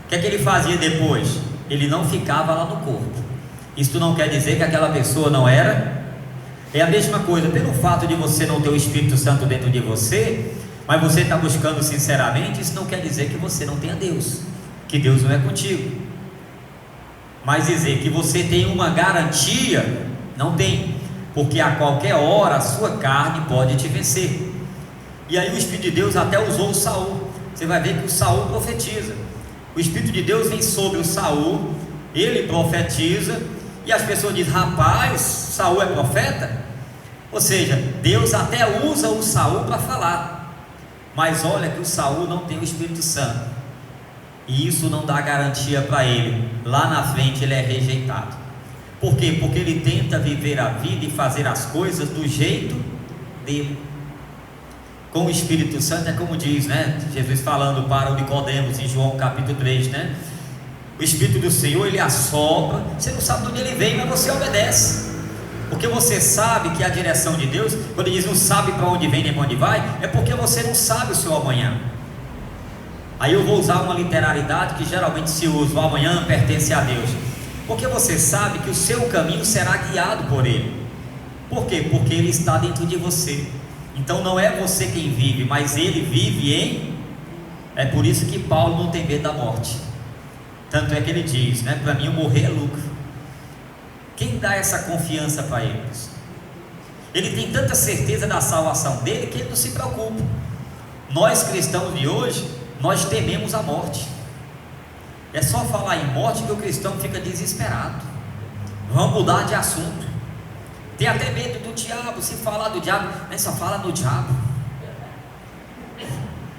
O que é que ele fazia depois? Ele não ficava lá no corpo. Isso não quer dizer que aquela pessoa não era. É a mesma coisa, pelo fato de você não ter o Espírito Santo dentro de você, mas você está buscando sinceramente, isso não quer dizer que você não tenha Deus, que Deus não é contigo. Mas dizer que você tem uma garantia, não tem, porque a qualquer hora a sua carne pode te vencer. E aí o Espírito de Deus até usou o Saul. Você vai ver que o Saul profetiza. O Espírito de Deus vem sobre o Saul, ele profetiza, e as pessoas dizem: rapaz, Saul é profeta? Ou seja, Deus até usa o Saul para falar, mas olha que o Saul não tem o Espírito Santo, e isso não dá garantia para ele. Lá na frente ele é rejeitado. Por quê? Porque ele tenta viver a vida e fazer as coisas do jeito dele. Com o Espírito Santo é como diz, né? Jesus falando para o Nicodemos em João capítulo 3, né? O Espírito do Senhor, ele assopra, você não sabe de onde ele vem, mas você obedece, porque você sabe que a direção de Deus, quando ele diz não sabe para onde vem nem para onde vai, é porque você não sabe o seu amanhã. Aí eu vou usar uma literalidade que geralmente se usa: o amanhã pertence a Deus, porque você sabe que o seu caminho será guiado por ele. Por quê? Porque ele está dentro de você. Então não é você quem vive, mas ele vive em. É por isso que Paulo não tem medo da morte. Tanto é que ele diz, né? Para mim o morrer é lucro. Quem dá essa confiança para eles? Ele tem tanta certeza da salvação dele que ele não se preocupa. Nós cristãos de hoje, nós tememos a morte. É só falar em morte que o cristão fica desesperado. Vamos mudar de assunto. Tem até medo do diabo. Se falar do diabo, nem só fala no diabo.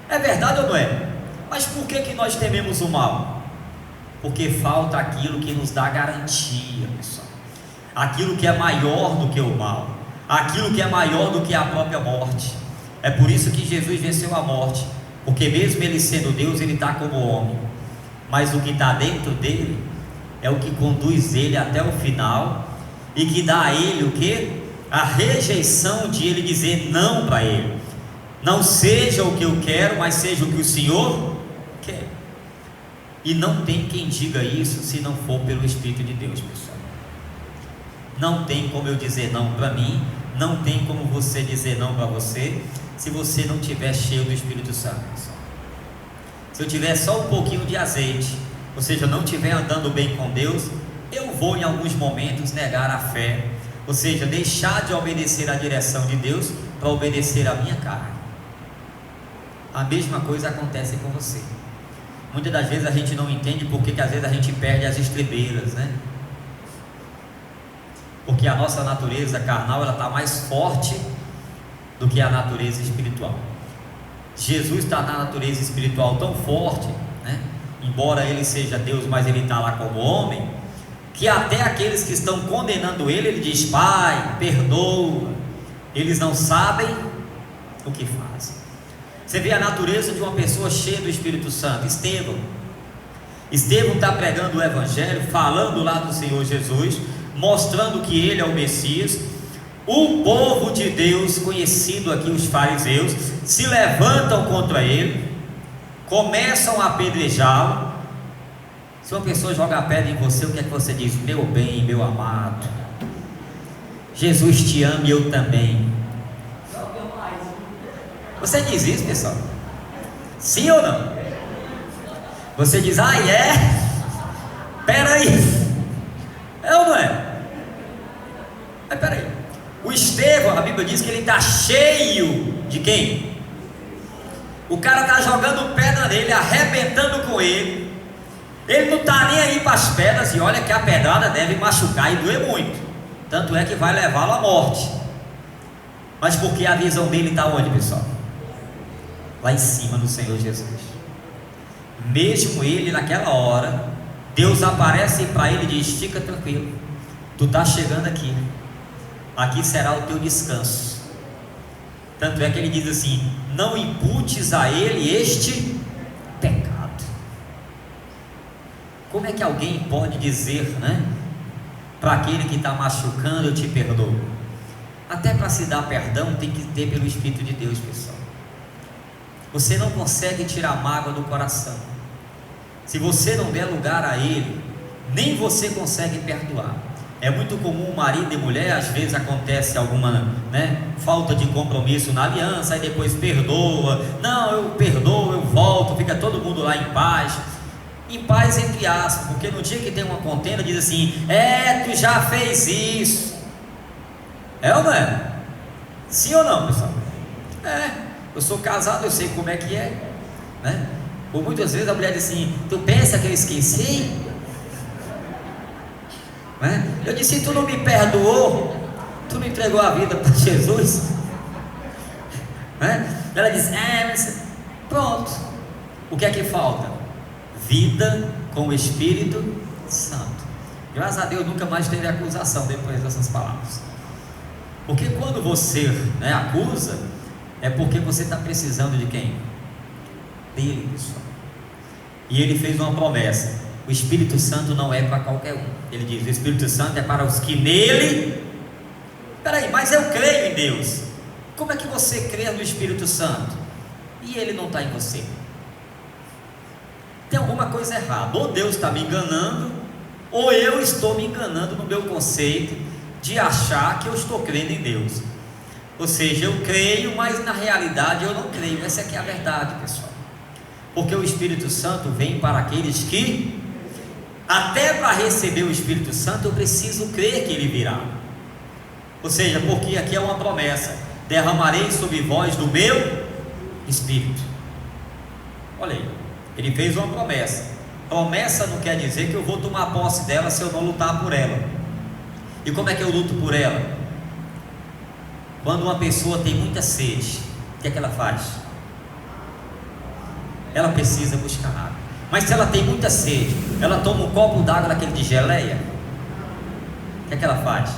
É verdade ou não é? Mas por que nós tememos o mal? Porque falta aquilo que nos dá garantia, pessoal. Aquilo que é maior do que o mal, aquilo que é maior do que a própria morte. É por isso que Jesus venceu a morte, porque mesmo ele sendo Deus, ele está como homem, mas o que está dentro dele é o que conduz ele até o final e que dá a ele o que? A rejeição de ele dizer não para ele. Não seja o que eu quero, mas seja o que o Senhor quer. E não tem quem diga isso se não for pelo Espírito de Deus, pessoal. Não tem como eu dizer não para mim, não tem como você dizer não para você, se você não estiver cheio do Espírito Santo, pessoal. Se eu tiver só um pouquinho de azeite, ou seja, não estiver andando bem com Deus, eu vou em alguns momentos negar a fé, ou seja, deixar de obedecer à direção de Deus para obedecer à minha carne. A mesma coisa acontece com você. Muitas das vezes a gente não entende porque que às vezes a gente perde as estribeiras, né? Porque a nossa natureza carnal, ela está mais forte do que a natureza espiritual. Jesus está na natureza espiritual tão forte, né? Embora ele seja Deus, mas ele está lá como homem, que até aqueles que estão condenando ele diz: Pai, perdoa, eles não sabem o que fazem. Você vê a natureza de uma pessoa cheia do Espírito Santo. Estevão está pregando o Evangelho, falando lá do Senhor Jesus, mostrando que ele é o Messias. O povo de Deus, conhecido aqui os fariseus, se levantam contra ele, começam a apedrejá-lo. Se uma pessoa joga a pedra em você, o que é que você diz? Meu bem, meu amado, Jesus te ama e eu também. Você diz isso, pessoal? Sim ou não? Você diz: ah, é? Peraí, é ou não é? Mas peraí, o Estevão, a Bíblia diz que ele está cheio de quem? O cara está jogando pedra nele, arrebentando com ele. Ele não está nem aí para as pedras. E olha que a pedrada deve machucar e doer muito, tanto é que vai levá-lo à morte. Mas porque a visão dele está onde, pessoal? Lá em cima do Senhor Jesus. Mesmo ele naquela hora, Deus aparece para ele e diz: fica tranquilo, tu está chegando aqui, aqui será o teu descanso. Tanto é que ele diz assim: não imputes a ele este pecado. Como é que alguém pode dizer, né, para aquele que está machucando: eu te perdoo? Até para se dar perdão tem que ter pelo Espírito de Deus, pessoal. Você não consegue tirar mágoa do coração. Se você não der lugar a ele, nem você consegue perdoar. É muito comum marido e mulher, às vezes acontece alguma, né, falta de compromisso na aliança, aí depois perdoa. Não, eu perdoo, eu volto, fica todo mundo lá em paz. Em paz entre aspas, porque no dia que tem uma contenda diz assim: tu já fez isso. É ou não é? Sim ou não, pessoal? Eu sou casado, eu sei como é que é, né? Por muitas vezes a mulher diz assim: tu pensa que eu esqueci? Né? Eu disse: tu não me perdoou, tu não entregou a vida para Jesus, né? Ela diz: mas... pronto. O que é que falta? Vida com o Espírito Santo. Graças a Deus nunca mais teve acusação depois dessas palavras. Porque quando você, né, acusa, é porque você está precisando de quem? Dele, pessoal. E ele fez uma promessa: o Espírito Santo não é para qualquer um. Ele diz: o Espírito Santo é para os que nele... Peraí, mas eu creio em Deus. Como é que você crê no Espírito Santo e ele não está em você? Tem alguma coisa errada. Ou Deus está me enganando, ou eu estou me enganando no meu conceito de achar que eu estou crendo em Deus. Ou seja, eu creio, mas na realidade eu não creio. Essa aqui é a verdade, pessoal. Porque o Espírito Santo vem para aqueles que, até para receber o Espírito Santo, eu preciso crer que ele virá. Ou seja, porque aqui é uma promessa: derramarei sobre vós do meu Espírito. Olha aí, ele fez uma promessa. Promessa não quer dizer que eu vou tomar posse dela se eu não lutar por ela. E como é que eu luto por ela? Quando uma pessoa tem muita sede, o que é que ela faz? Ela precisa buscar água. Mas se ela tem muita sede, ela toma um copo d'água daquele de geleia, o que é que ela faz?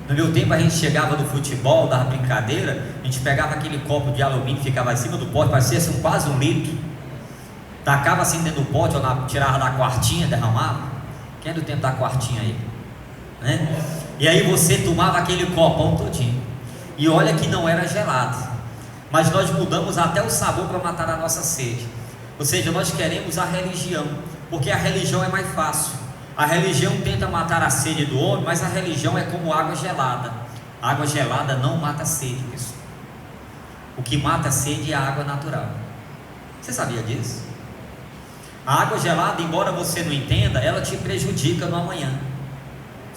No meu tempo a gente chegava do futebol, dava brincadeira, a gente pegava aquele copo de alumínio, ficava em cima do pote, parecia assim, quase 1 litro, tacava assim dentro do pote, ou tirava da quartinha, derramava. Quem é do tempo da quartinha aí? Né? E aí você tomava aquele copão todinho, e olha que não era gelado, mas nós mudamos até o sabor para matar a nossa sede. Ou seja, nós queremos a religião, porque a religião é mais fácil. A religião tenta matar a sede do homem, mas a religião é como água gelada. A água gelada não mata a sede, pessoal. O que mata a sede é a água natural. Você sabia disso? A água gelada, embora você não entenda, ela te prejudica no amanhã.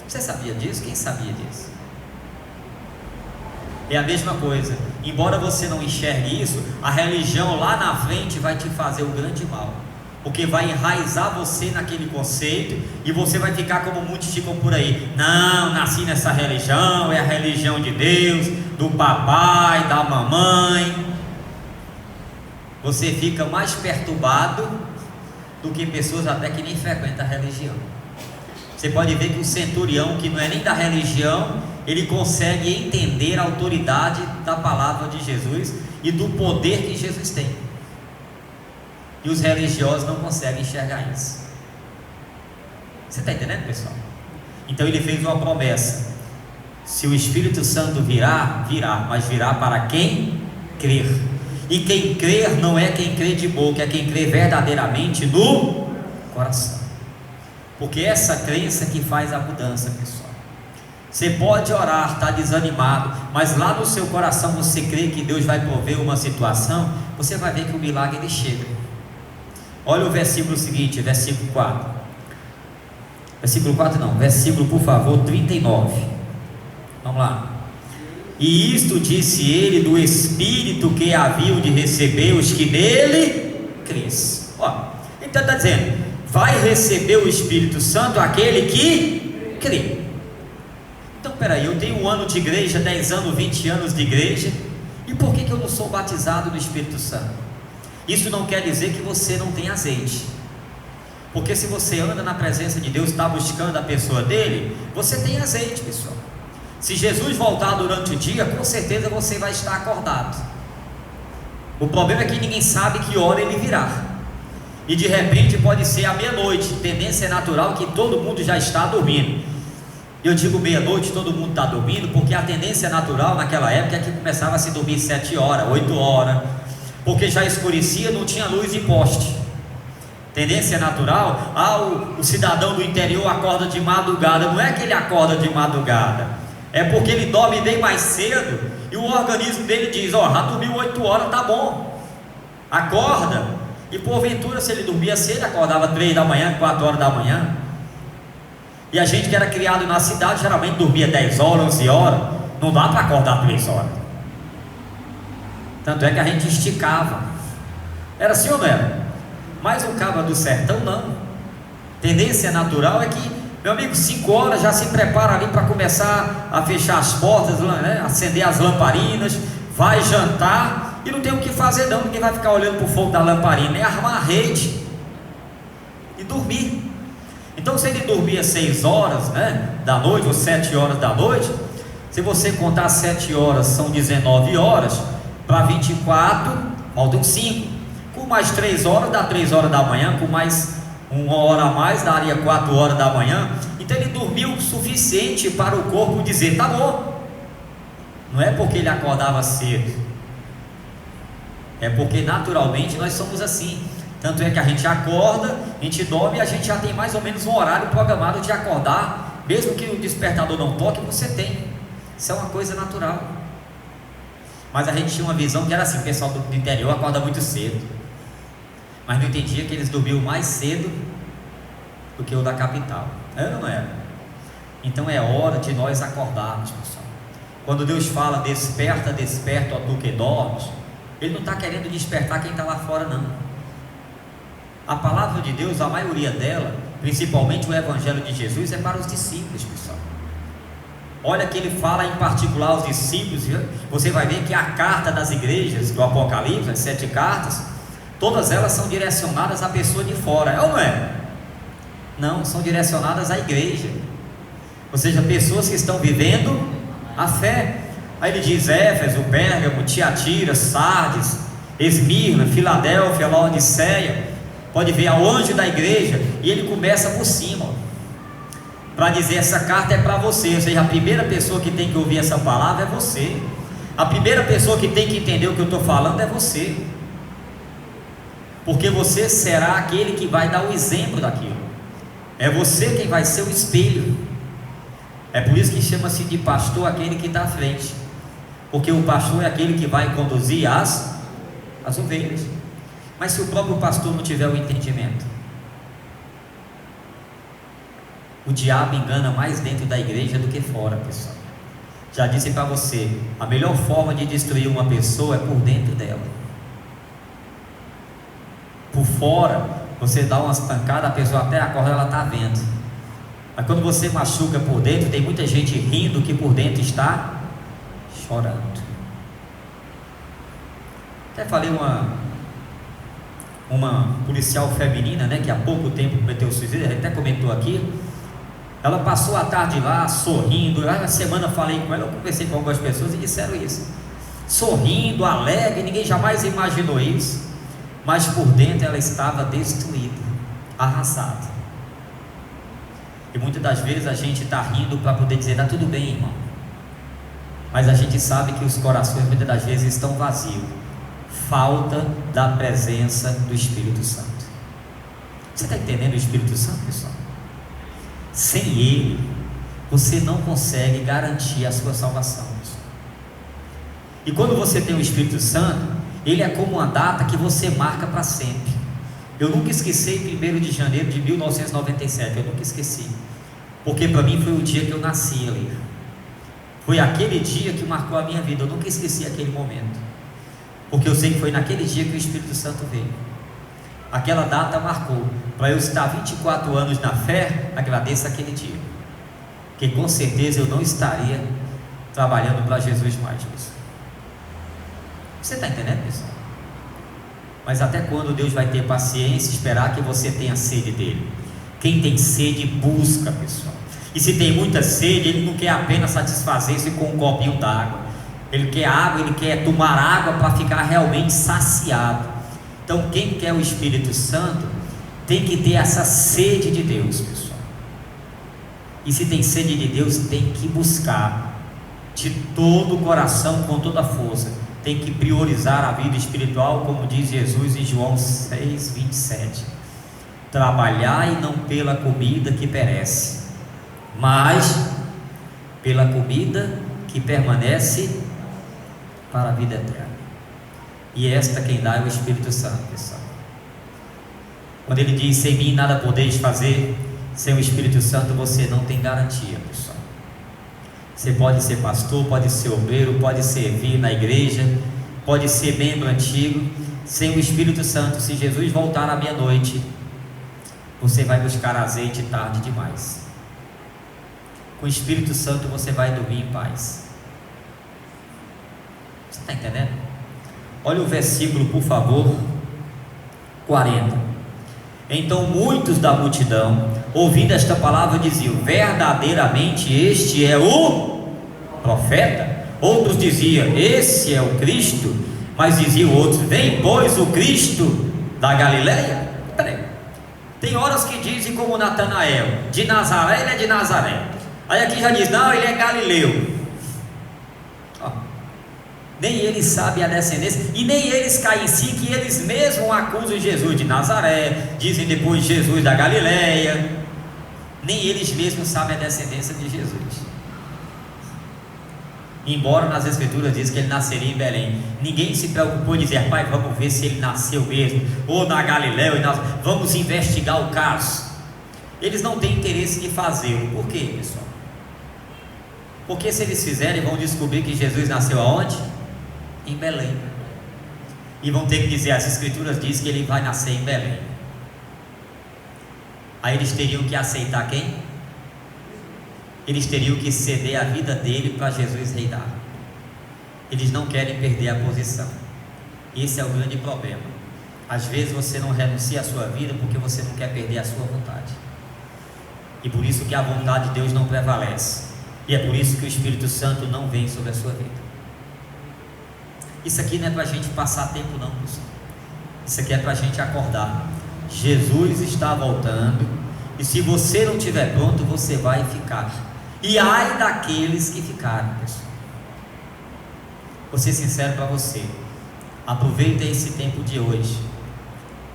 Você sabia disso? Quem sabia disso? É a mesma coisa. Embora você não enxergue isso, a religião lá na frente vai te fazer o grande mal, porque vai enraizar você naquele conceito, e você vai ficar como muitos ficam por aí: não, nasci nessa religião, é a religião de Deus, do papai, da mamãe. Você fica mais perturbado do que pessoas até que nem frequentam a religião. Você pode ver que o centurião, que não é nem da religião, ele consegue entender a autoridade da palavra de Jesus e do poder que Jesus tem. E os religiosos não conseguem enxergar isso. Você está entendendo, pessoal? Então ele fez uma promessa: se o Espírito Santo virá, virá, mas virá para quem crer. E quem crer não é quem crê de boca, é quem crê verdadeiramente no coração. Porque essa crença que faz a mudança, pessoal. Você pode orar, está desanimado, mas lá no seu coração você crê que Deus vai prover uma situação, você vai ver que o milagre ele chega. Olha o versículo seguinte, versículo 4. Versículo 4 não, versículo, por favor, 39. Vamos lá. E isto disse ele do Espírito que haviam de receber os que nele crescem. Então está dizendo: vai receber o Espírito Santo aquele que crê. Então peraí, eu tenho 1 ano de igreja, 10 anos, 20 anos de igreja, e por que eu não sou batizado no Espírito Santo? Isso não quer dizer que você não tem azeite, porque se você anda na presença de Deus, está buscando a pessoa dele, você tem azeite, pessoal. Se Jesus voltar durante o dia, com certeza você vai estar acordado. O problema é que ninguém sabe que hora ele virá, e de repente pode ser à meia-noite. Tendência é natural que todo mundo já está dormindo. Eu digo meia-noite, todo mundo está dormindo, porque a tendência natural naquela época é que começava a se dormir 7 horas, 8 horas, porque já escurecia, não tinha luz de poste. Tendência natural, o cidadão do interior acorda de madrugada. Não é que ele acorda de madrugada, é porque ele dorme bem mais cedo, e o organismo dele diz: já dormiu 8 horas, tá bom, acorda. E porventura, se ele dormia cedo, acordava 3 da manhã, 4 horas da manhã. E a gente que era criado na cidade, geralmente dormia 10 horas, 11 horas, não dá para acordar 3 horas. Tanto é que a gente esticava. Era assim ou não era? Mas o cabra do sertão não. Tendência natural é que, meu amigo, 5 horas já se prepara ali para começar a fechar as portas, né? Acender as lamparinas, vai jantar e não tem o que fazer não. Ninguém vai ficar olhando para o fogo da lamparina, é armar a rede e dormir. Então se ele dormia 6 horas, né, da noite, ou 7 horas da noite, se você contar 7 horas são 19 horas, para 24 faltam 5, com mais 3 horas dá 3 horas da manhã, com mais 1 hora a mais daria 4 horas da manhã. Então ele dormiu o suficiente para o corpo dizer: tá bom. Não é porque ele acordava cedo, é porque naturalmente nós somos assim. Tanto é que a gente acorda, a gente dorme, e a gente já tem mais ou menos um horário programado de acordar, mesmo que o despertador não toque, você tem. Isso é uma coisa natural. Mas a gente tinha uma visão que era assim: o pessoal do interior acorda muito cedo, mas não entendia que eles dormiam mais cedo do que o da capital. Era ou não era? Então é hora de nós acordarmos, pessoal. Quando Deus fala desperta, desperta, ó tu que dormes, Ele não está querendo despertar quem está lá fora, não. A palavra de Deus, a maioria dela, principalmente o Evangelho de Jesus, é para os discípulos, pessoal. Olha que ele fala em particular aos discípulos. Você vai ver que a carta das igrejas do Apocalipse, as 7 cartas, todas elas são direcionadas à pessoa de fora, é ou não é? Não, são direcionadas à igreja, ou seja, pessoas que estão vivendo a fé. Aí ele diz Éfeso, Pérgamo, Tiatira, Sardes, Esmirna, Filadélfia, Laodiceia. Pode ver ao anjo da igreja, e ele começa por cima, para dizer: essa carta é para você. Ou seja, a primeira pessoa que tem que ouvir essa palavra é você. A primeira pessoa que tem que entender o que eu estou falando é você, porque você será aquele que vai dar o exemplo daquilo. É você quem vai ser o espelho. É por isso que chama-se de pastor aquele que está à frente, porque o pastor é aquele que vai conduzir as ovelhas. Mas se o próprio pastor não tiver o entendimento, o diabo engana mais dentro da igreja do que fora, pessoal. Já disse para você, a melhor forma de destruir uma pessoa é por dentro dela. Por fora, você dá umas pancadas, a pessoa até acorda, ela está vendo. Mas quando você machuca por dentro, tem muita gente rindo que por dentro está chorando. Até falei uma policial feminina, né, que há pouco tempo cometeu suicídio, a gente até comentou aqui. Ela passou a tarde lá sorrindo. Na semana falei com ela, eu conversei com algumas pessoas e disseram isso, sorrindo, alegre, ninguém jamais imaginou isso, mas por dentro ela estava destruída, arrasada. E muitas das vezes a gente está rindo para poder dizer: está tudo bem, irmão, mas a gente sabe que os corações muitas das vezes estão vazios, falta da presença do Espírito Santo. Você está entendendo o Espírito Santo, pessoal? Sem Ele, você não consegue garantir a sua salvação, pessoal. E quando você tem o Espírito Santo, Ele é como uma data que você marca para sempre. Eu nunca esqueci 1º de janeiro de 1997, eu nunca esqueci, porque para mim foi o dia que eu nasci ali. Foi aquele dia que marcou a minha vida, eu nunca esqueci aquele momento, porque eu sei que foi naquele dia que o Espírito Santo veio. Aquela data marcou, para eu estar 24 anos na fé. Agradeço aquele dia, que com certeza eu não estaria trabalhando para Jesus mais, pessoal. Você está entendendo, pessoal? Mas até quando Deus vai ter paciência, esperar que você tenha sede dele? Quem tem sede busca, pessoal. E se tem muita sede, ele não quer apenas satisfazer-se com um copinho d'água, ele quer água, ele quer tomar água para ficar realmente saciado. Então quem quer o Espírito Santo tem que ter essa sede de Deus, pessoal. E se tem sede de Deus, tem que buscar de todo o coração, com toda a força. Tem que priorizar a vida espiritual, como diz Jesus em João 6:27. Trabalhai não pela comida que perece, mas pela comida que permanece para a vida eterna. E esta quem dá é o Espírito Santo, pessoal. Quando ele diz: sem mim nada podeis fazer, sem o Espírito Santo você não tem garantia, pessoal. Você pode ser pastor, pode ser obreiro, pode servir na igreja, pode ser membro antigo. Sem o Espírito Santo, se Jesus voltar à meia-noite, você vai buscar azeite tarde demais. Com o Espírito Santo você vai dormir em paz. Você está entendendo? Olha o versículo, por favor, 40. Então muitos da multidão, ouvindo esta palavra, diziam: verdadeiramente este é o profeta. Outros diziam: esse é o Cristo. Mas diziam outros: vem pois o Cristo da Galileia. Peraí. Tem horas que dizem como Natanael: de Nazaré, ele é de Nazaré. Aí aqui já diz: não, ele é galileu. Nem eles sabem a descendência, e nem eles caem em si, que eles mesmos acusam Jesus de Nazaré, dizem depois Jesus da Galileia. Nem eles mesmos sabem a descendência de Jesus, embora nas escrituras diz que ele nasceria em Belém. Ninguém se preocupou em dizer: pai, vamos ver se ele nasceu mesmo, ou na Galileia, vamos investigar o caso. Eles não têm interesse de fazê-lo. Por quê, pessoal? Porque se eles fizerem, vão descobrir que Jesus nasceu aonde? Em Belém. E vão ter que dizer, as escrituras dizem que ele vai nascer em Belém. Aí eles teriam que aceitar quem? Eles teriam que ceder a vida dele para Jesus reinar. Eles não querem perder a posição. Esse é o grande problema. Às vezes você não renuncia à sua vida porque você não quer perder a sua vontade. E por isso que a vontade de Deus não prevalece. E é por isso que o Espírito Santo não vem sobre a sua vida. Isso aqui não é para a gente passar tempo não, pessoal. Isso aqui é para a gente acordar. Jesus está voltando. E se você não estiver pronto, você vai ficar. E ai daqueles que ficaram, pessoal. Vou ser sincero para você. Aproveita esse tempo de hoje.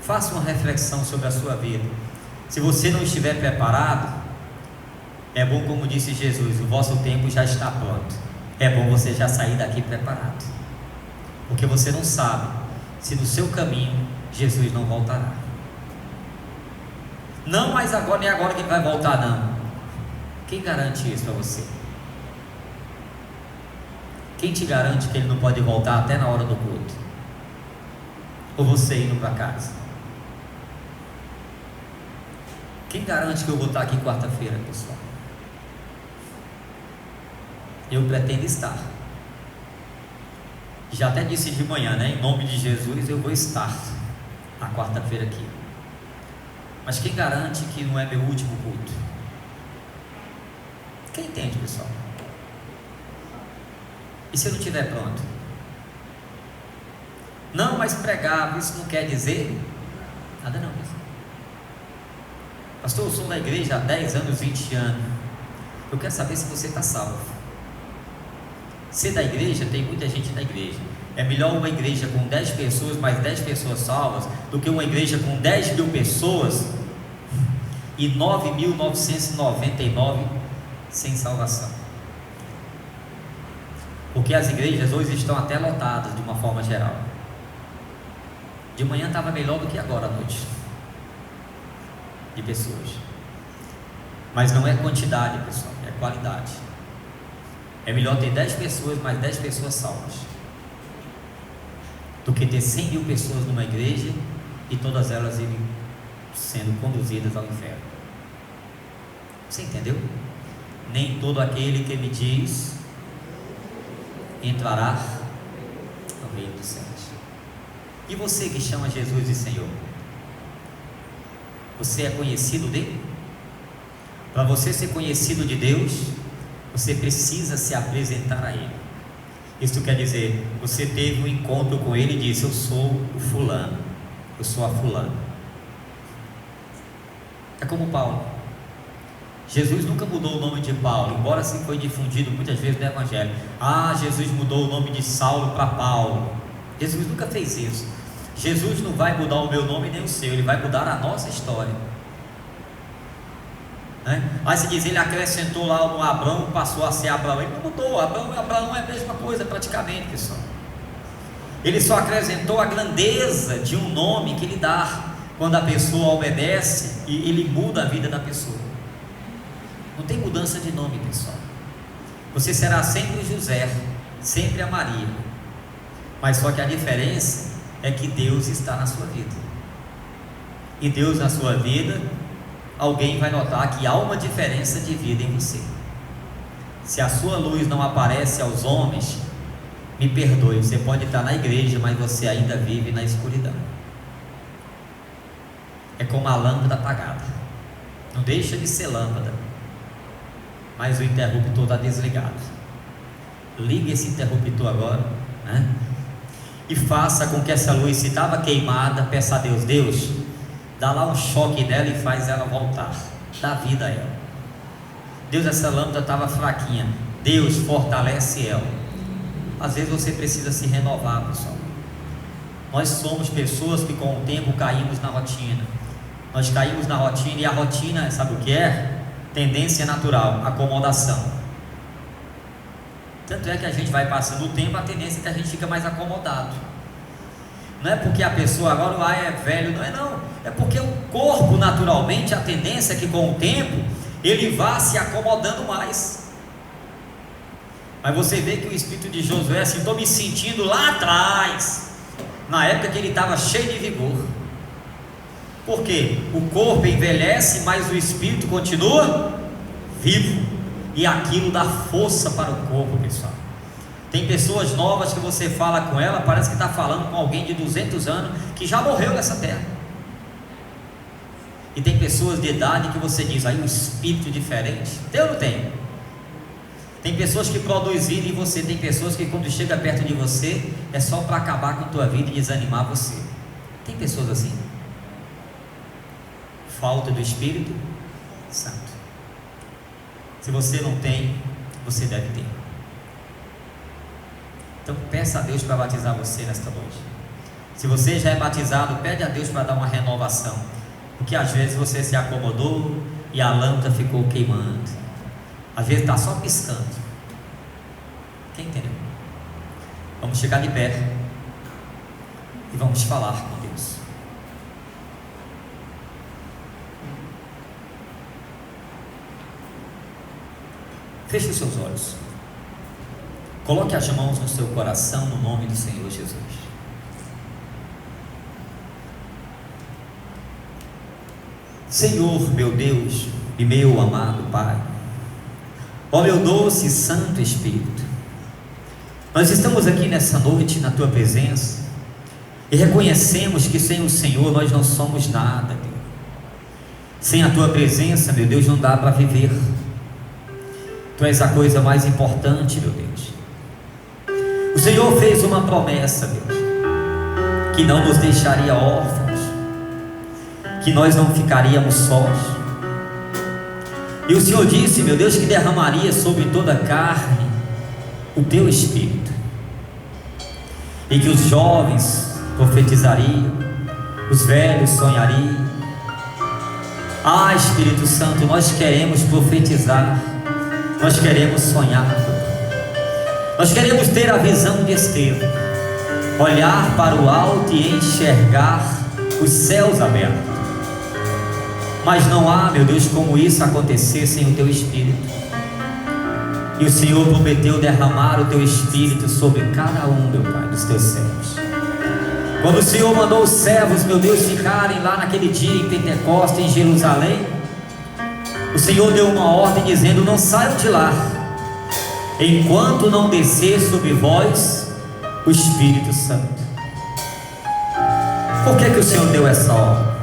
Faça uma reflexão sobre a sua vida. Se você não estiver preparado, é bom, como disse Jesus, o vosso tempo já está pronto. É bom você já sair daqui preparado. Porque você não sabe se no seu caminho Jesus não voltará. Não, mas agora nem agora que ele vai voltar, não. Quem garante isso para você? Quem te garante que ele não pode voltar até na hora do culto? Ou você indo para casa? Quem garante que eu vou estar aqui quarta-feira, pessoal? Eu pretendo estar. Já até disse de manhã, né? Em nome de Jesus eu vou estar na quarta-feira aqui. Mas quem garante que não é meu último culto? Quem entende, pessoal? E se eu não estiver pronto? Não, mas pregar, isso não quer dizer nada não, pessoal. Pastor, eu sou da igreja há 10 anos, 20 anos. Eu quero saber se você está salvo. Ser da igreja, tem muita gente da igreja. É melhor uma igreja com 10 pessoas, mais 10 pessoas salvas, do que uma igreja com 10 mil pessoas e 9.999 sem salvação. Porque as igrejas hoje estão até lotadas de uma forma geral. De manhã estava melhor do que agora à noite, de pessoas. Mas não é quantidade, pessoal, é qualidade. É melhor ter 10 pessoas, mais 10 pessoas salvas, do que ter 100 mil pessoas numa igreja e todas elas irem sendo conduzidas ao inferno. Você entendeu? Nem todo aquele que me diz entrará no reino dos céus. E você que chama Jesus de Senhor, você é conhecido dele? Para você ser conhecido de Deus, você precisa se apresentar a Ele. Isso quer dizer, você teve um encontro com Ele e disse: eu sou o fulano, eu sou a fulana. É como Paulo. Jesus nunca mudou o nome de Paulo, embora assim foi difundido muitas vezes no Evangelho. Ah, Jesus mudou o nome de Saulo para Paulo. Jesus nunca fez isso. Jesus não vai mudar o meu nome nem o seu, Ele vai mudar a nossa história. Aí se diz, ele acrescentou lá no Abraão, passou a ser Abraão. Ele não mudou, Abraão é a mesma coisa praticamente, pessoal. Ele só acrescentou a grandeza de um nome que ele dá quando a pessoa obedece e ele muda a vida da pessoa. Não tem mudança de nome, pessoal. Você será sempre o José, sempre a Maria, mas só que a diferença é que Deus está na sua vida. E Deus na sua vida, alguém vai notar que há uma diferença de vida em você. Se a sua luz não aparece aos homens, me perdoe, você pode estar na igreja, mas você ainda vive na escuridão. É como a lâmpada apagada. Não deixa de ser lâmpada, mas o interruptor está desligado. Ligue esse interruptor agora, né? E faça com que essa luz, se estava queimada, peça a Deus: Deus, dá lá um choque nela e faz ela voltar, dá vida a ela. Deus, essa lâmpada estava fraquinha, Deus, fortalece ela. Às vezes você precisa se renovar, pessoal. Nós somos pessoas que com o tempo caímos na rotina. Nós caímos na rotina, e a rotina, sabe o que é? Tendência natural, acomodação. Tanto é que a gente vai passando o tempo, a tendência é que a gente fica mais acomodado. Não é porque a pessoa agora é velho, não é não. É porque o corpo naturalmente, a tendência é que com o tempo ele vá se acomodando mais. Mas você vê que o espírito de Josué, assim, estou me sentindo lá atrás, na época que ele estava cheio de vigor. Por quê? O corpo envelhece, mas o espírito continua vivo, e aquilo dá força para o corpo, pessoal. Tem pessoas novas que você fala com ela, parece que está falando com alguém de 200 anos que já morreu nessa terra. E tem pessoas de idade que você diz, aí um espírito diferente. Tem ou não tem? Tem pessoas que produzem vida em você, tem pessoas que quando chega perto de você é só para acabar com a tua vida e desanimar você. Tem pessoas assim. Falta do Espírito Santo. Se você não tem, você deve ter. Então peça a Deus para batizar você nesta noite. Se você já é batizado, pede a Deus para dar uma renovação, porque às vezes você se acomodou e a lâmpada ficou queimando, às vezes está só piscando. Quem entendeu? Vamos chegar de pé e vamos falar com Deus. Feche os seus olhos. Coloque as mãos no seu coração no nome do Senhor Jesus. Senhor, meu Deus e meu amado Pai, ó meu doce e santo Espírito, nós estamos aqui nessa noite na Tua presença e reconhecemos que sem o Senhor nós não somos nada, Deus. Sem a Tua presença, meu Deus, não dá para viver. Tu és a coisa mais importante, meu Deus. O Senhor fez uma promessa, Deus, que não nos deixaria órfãos, que nós não ficaríamos sós. E o Senhor disse, meu Deus, que derramaria sobre toda a carne o Teu Espírito, e que os jovens profetizariam, os velhos sonhariam. Ah, Espírito Santo, nós queremos profetizar, nós queremos sonhar, nós queremos ter a visão de Estevão, olhar para o alto e enxergar os céus abertos. Mas não há, meu Deus, como isso acontecer sem o Teu Espírito. E o Senhor prometeu derramar o Teu Espírito sobre cada um, meu Pai, dos Teus servos. Quando o Senhor mandou os servos, meu Deus, ficarem lá naquele dia em Pentecostes, em Jerusalém, o Senhor deu uma ordem dizendo, não saiam de lá, enquanto não descer sobre vós o Espírito Santo. Por que o Senhor deu essa ordem?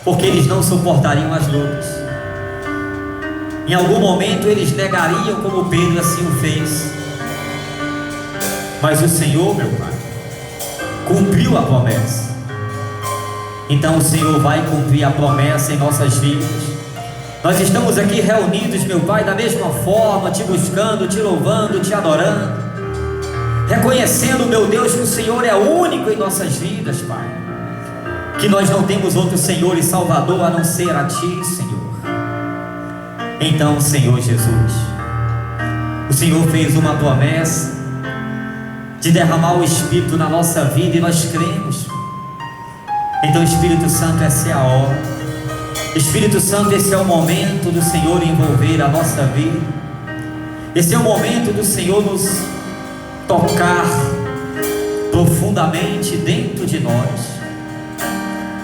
Porque eles não suportariam as lutas. Em algum momento eles negariam, como Pedro assim o fez. Mas o Senhor, meu Pai, cumpriu a promessa. Então o Senhor vai cumprir a promessa em nossas vidas. Nós estamos aqui reunidos, meu Pai, da mesma forma, Te buscando, Te louvando, Te adorando, reconhecendo, meu Deus, que o Senhor é único em nossas vidas, Pai, que nós não temos outro Senhor e Salvador a não ser a Ti, Senhor. Então, Senhor Jesus, o Senhor fez uma promessa de derramar o Espírito na nossa vida e nós cremos. Então, Espírito Santo, essa é a hora. Espírito Santo, esse é o momento do Senhor envolver a nossa vida. Esse é o momento do Senhor nos tocar profundamente dentro de nós.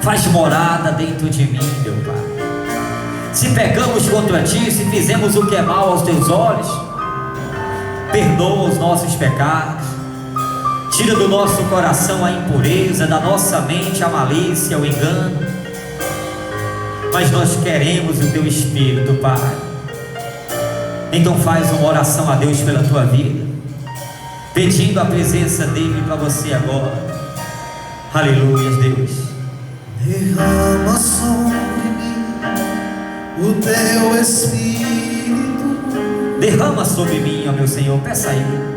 Faz morada dentro de mim, meu Pai. Se pecamos contra Ti, se fizemos o que é mal aos Teus olhos, perdoa os nossos pecados, tira do nosso coração a impureza, da nossa mente a malícia, o engano. Mas nós queremos o Teu Espírito, Pai. Então faz uma oração a Deus pela tua vida, pedindo a presença dEle para você agora. Aleluia, Deus. Derrama sobre mim o Teu Espírito. Derrama sobre mim, ó meu Senhor. Peça a Ele.